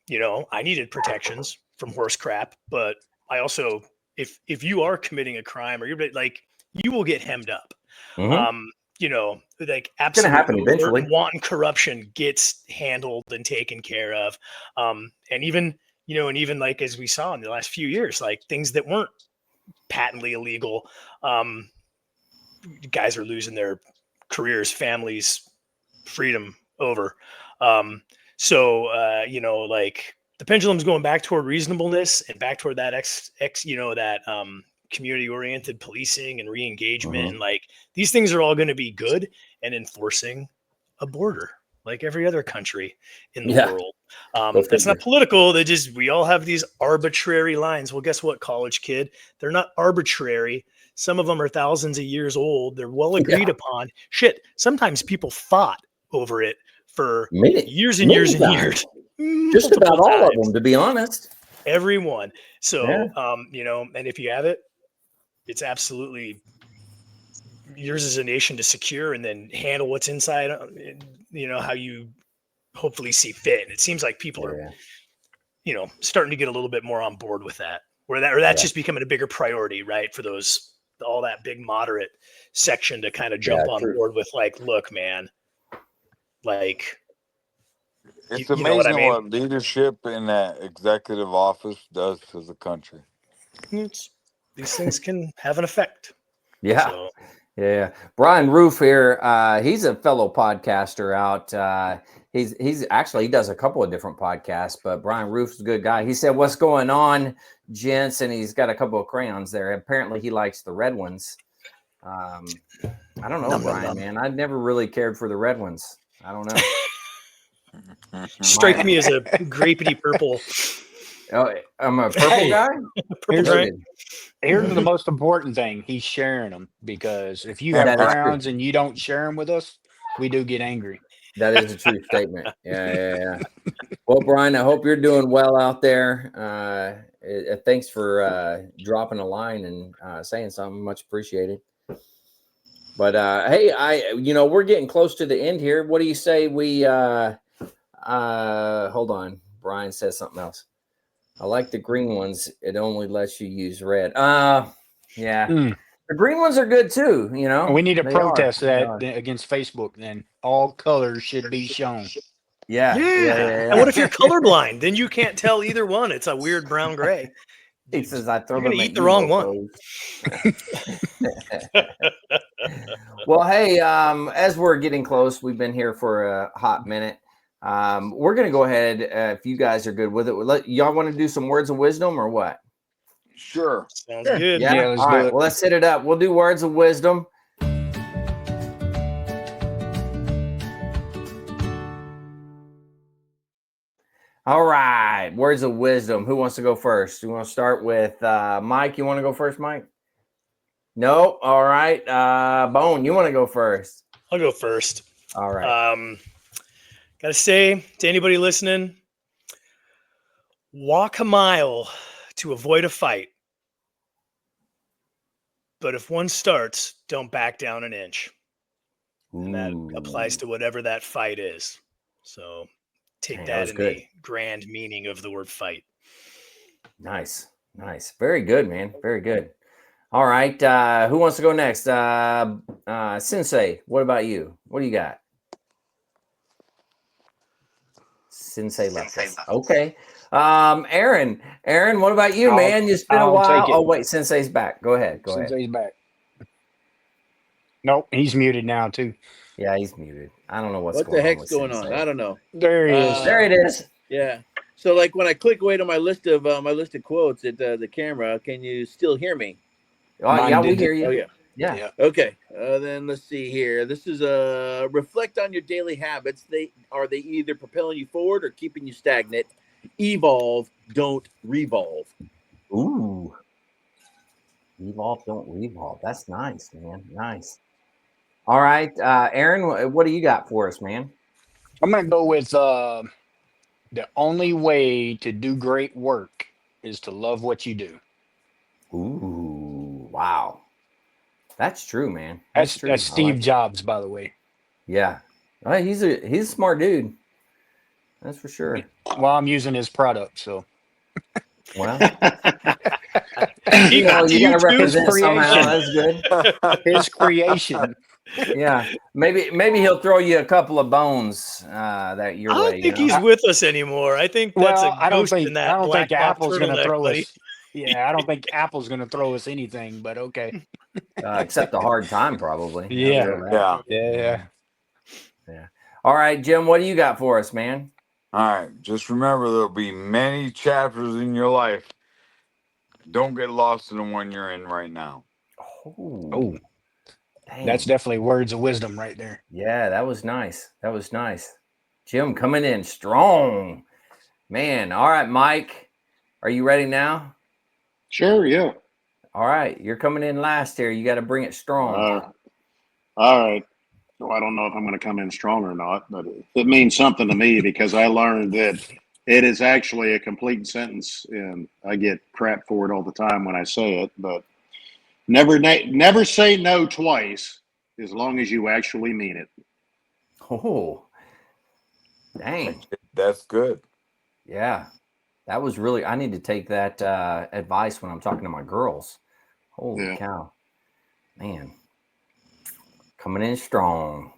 you know, I needed protections from horse crap, but I also, if you are committing a crime or you're like, you will get hemmed up. Mhm. Um, you know, like It's gonna absolute happen overt eventually. and wanton corruption gets handled and taken care of. And even, you know, and even like as we saw in the last few years, like things that weren't patently illegal, um, guys are losing their careers, families, freedom over. Um, you know, like the pendulum's going back toward reasonableness and back toward that you know, that community oriented policing and re-engagement. Mhm. And like these things are all going to be good, and enforcing a border like every other country in the Yeah. world. Go That's not figure. political. They just, we all have these arbitrary lines. Well, guess what, college kid? They're not arbitrary. Some of them are thousands of years old. They're well agreed Yeah. upon. Shit. Sometimes people fought over it for Many, years and years many and times. years, Just multiple about all of times, them, to be honest. everyone. Yeah. So, you know, and if you have it, it's absolutely yours as a nation to secure and then handle what's inside, you know, how you hopefully see fit. And it seems like people are, Yeah. you know, starting to get a little bit more on board with that, or that's Yeah. just becoming a bigger priority, right? For those, all that big moderate section to kind of Yeah. jump on True. board with like, look, man, like, It's you know what I amazing mean? what leadership in that executive office does to the country. These things can have an effect. Yeah. So Yeah. Brian Roof here. He's a fellow podcaster out. He's actually, he does a couple of different podcasts, but Brian Roof's a good guy. He said, "What's going on, gents?" And he's got a couple of crayons there. Apparently he likes the red ones. I don't know, num, num, Brian, num. man. I never really cared for the red ones. I don't know. Strike me as a grapey purple, Oh, I'm a purple Hey, guy. purple here's Brian. Noted. here's the most important thing. He's sharing them, because if you have That is true. crowns and you don't share them with us, we do get angry. That is a true statement. Yeah. Well, Brian, I hope you're doing well out there. Thanks for dropping a line and saying something. Much appreciated. But hey, we're getting close to the end here. What do you say we hold on. Brian says something else. I like the green ones. It only lets you use red. Yeah. Mm. The green ones are good too, We need to They are. protest that against Facebook. Then all colors should be shown. Yeah. And what if you're colorblind? Then you can't tell either one. It's a weird brown gray. He says I throw You're gonna them at eat the you, wrong one. Well, hey, as we're getting close, we've been here for a hot minute. We're gonna go ahead, if you guys are good with it. Y'all want to do some words of wisdom or what? Sure. Sounds good. Yeah. Yeah, let's All do right. it. Well, let's hit it up. We'll do words of wisdom. All right. Words of wisdom. Who wants to go first? You want to start with Mike? You want to go first, Mike? No. All right. Bone, you want to go first? I'll go first. All right. Gotta say to anybody listening, walk a mile to avoid a fight. But if one starts, don't back down an inch. And that applies to whatever that fight is. So take Man, that that was in good. the grand meaning of the word fight. Nice. Very good, man. Very good. All right. Who wants to go next? Sensei, what about you? What do you got? Sensei left us. Okay. Aaron, what about you, man? It's been a I'll while. take it. Oh, wait, Sensei's back. Go ahead. Sensei's back. Nope, he's muted now too. Yeah, he's muted. I don't know what's What going the heck's on with going Sensei. on? I don't know. There he is. There it is. Yeah. So like when I click away to my list of quotes at the camera, can you still hear me? Oh, yeah, we hear you. Oh yeah. Yeah. Okay. Then let's see here. This is reflect on your daily habits. They either propelling you forward or keeping you stagnant. Evolve, don't revolve. Ooh. Evolve, don't revolve. That's nice, man. Nice. All right, Aaron, what do you got for us, man? I'm gonna go with the only way to do great work is to love what you do. Ooh, wow. That's true, man. That's true. That's Steve Jobs, by the way. Yeah. He's a smart dude. That's for sure. Well, I'm using his product, so. Well, you got to represent somehow. That's good. His creation. Yeah, maybe he'll throw you a couple of bones that your way. I don't think he's with us anymore. I think that's a ghost in that I don't black think Apple's going to throw buddy. us. Yeah, I don't think Apple's going to throw us anything, but okay. Except a hard time, probably. Yeah. All right, Jim, what do you got for us, man? All right. Just remember, there'll be many chapters in your life. Don't get lost in the one you're in right now. Oh. That's definitely words of wisdom right there. Yeah, that was nice. Jim coming in strong. Man. All right, Mike. Are you ready now? Sure, yeah. All right. You're coming in last here. You got to bring it strong. All right. Well, I don't know if I'm going to come in strong or not, but it means something to me because I learned that it is actually a complete sentence, and I get crap for it all the time when I say it, but never say no twice as long as you actually mean it. Oh, dang. That's good. Yeah, that was really, I need to take that advice when I'm talking to my girls. Holy cow. Man, coming in strong.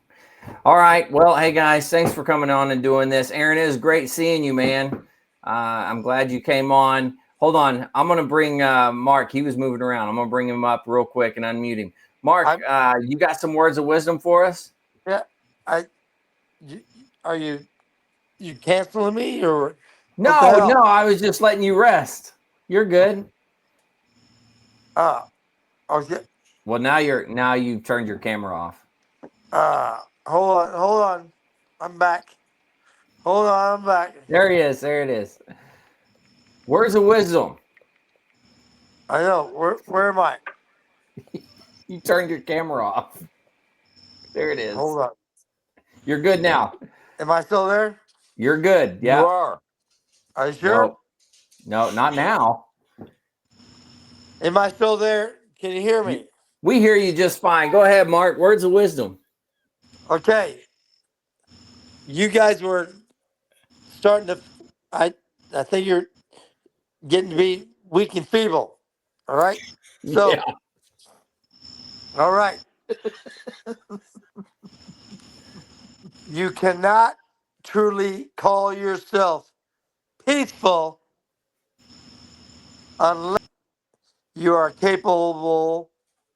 All right. Well, hey, guys, thanks for coming on and doing this. Aaron, it was great seeing you, man. I'm glad you came on. Hold on. I'm going to bring Mark. He was moving around. I'm going to bring him up real quick and unmute him. Mark, you got some words of wisdom for us? Yeah. Are you canceling me or? No, I was just letting you rest. You're good. Okay. Well, now you've turned your camera off. Hold on. I'm back. Hold on, I'm back. There he is. There it is. Words of wisdom. I know. Where am I? You turned your camera off. There it is. Hold on. You're good now. Am I still there? You're good. Yeah. You are. Are you sure? No, not now. Am I still there? Can you hear me? We hear you just fine. Go ahead, Mark. Words of wisdom. Okay. You guys were starting to, I think you're getting to be weak and feeble. All right? So, yeah. All right. You cannot truly call yourself peaceful unless you are capable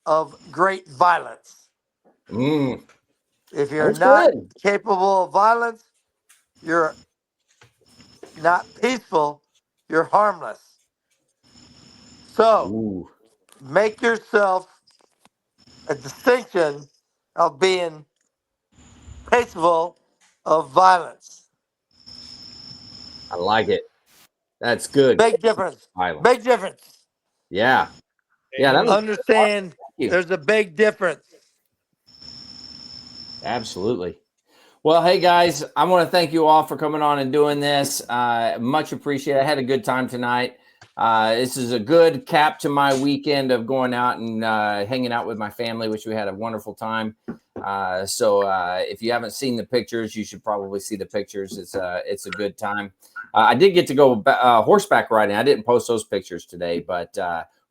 of great violence. If you're not capable of violence, you're not peaceful, you're harmless. So make yourself a distinction of being peaceful of violence. I like it. That's good. Big difference. Big difference. Yeah. Yeah. That Understand there's a big difference. Absolutely. Well, hey guys, I want to thank you all for coming on and doing this. Much appreciated. I had a good time tonight. This is a good cap to my weekend of going out and hanging out with my family, which we had a wonderful time. So if you haven't seen the pictures, you should probably see the pictures. It's a good time. I did get to go horseback riding. I didn't post those pictures today, but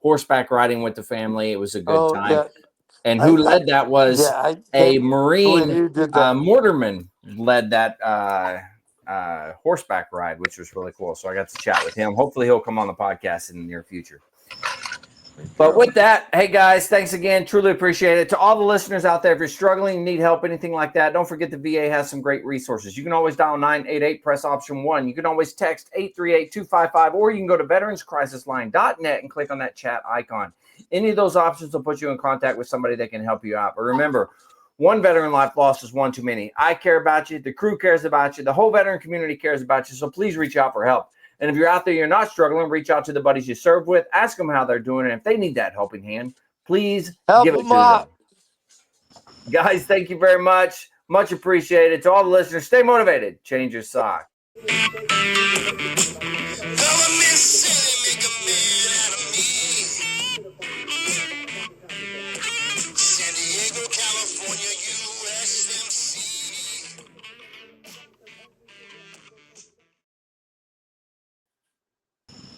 horseback riding with the family. It was a good time. Yeah. And who led that was a Marine. Mortarman led that horseback ride, which was really cool. So I got to chat with him. Hopefully he'll come on the podcast in the near future. But with that, hey guys, thanks again. Truly appreciate it. To all the listeners out there, if you're struggling, need help, anything like that, don't forget the VA has some great resources. You can always dial 988, press option 1. You can always text 838-255, or you can go to veteranscrisisline.net and click on that chat icon. Any of those options will put you in contact with somebody that can help you out. But remember, one veteran life lost is one too many. I care about you. The crew cares about you. The whole veteran community cares about you. So please reach out for help. And if you're out there, you're not struggling, reach out to the buddies you served with, ask them how they're doing. And if they need that helping hand, please Help give it them to out. them. Guys, thank you very much. Much appreciated. To all the listeners, stay motivated. Change your sock.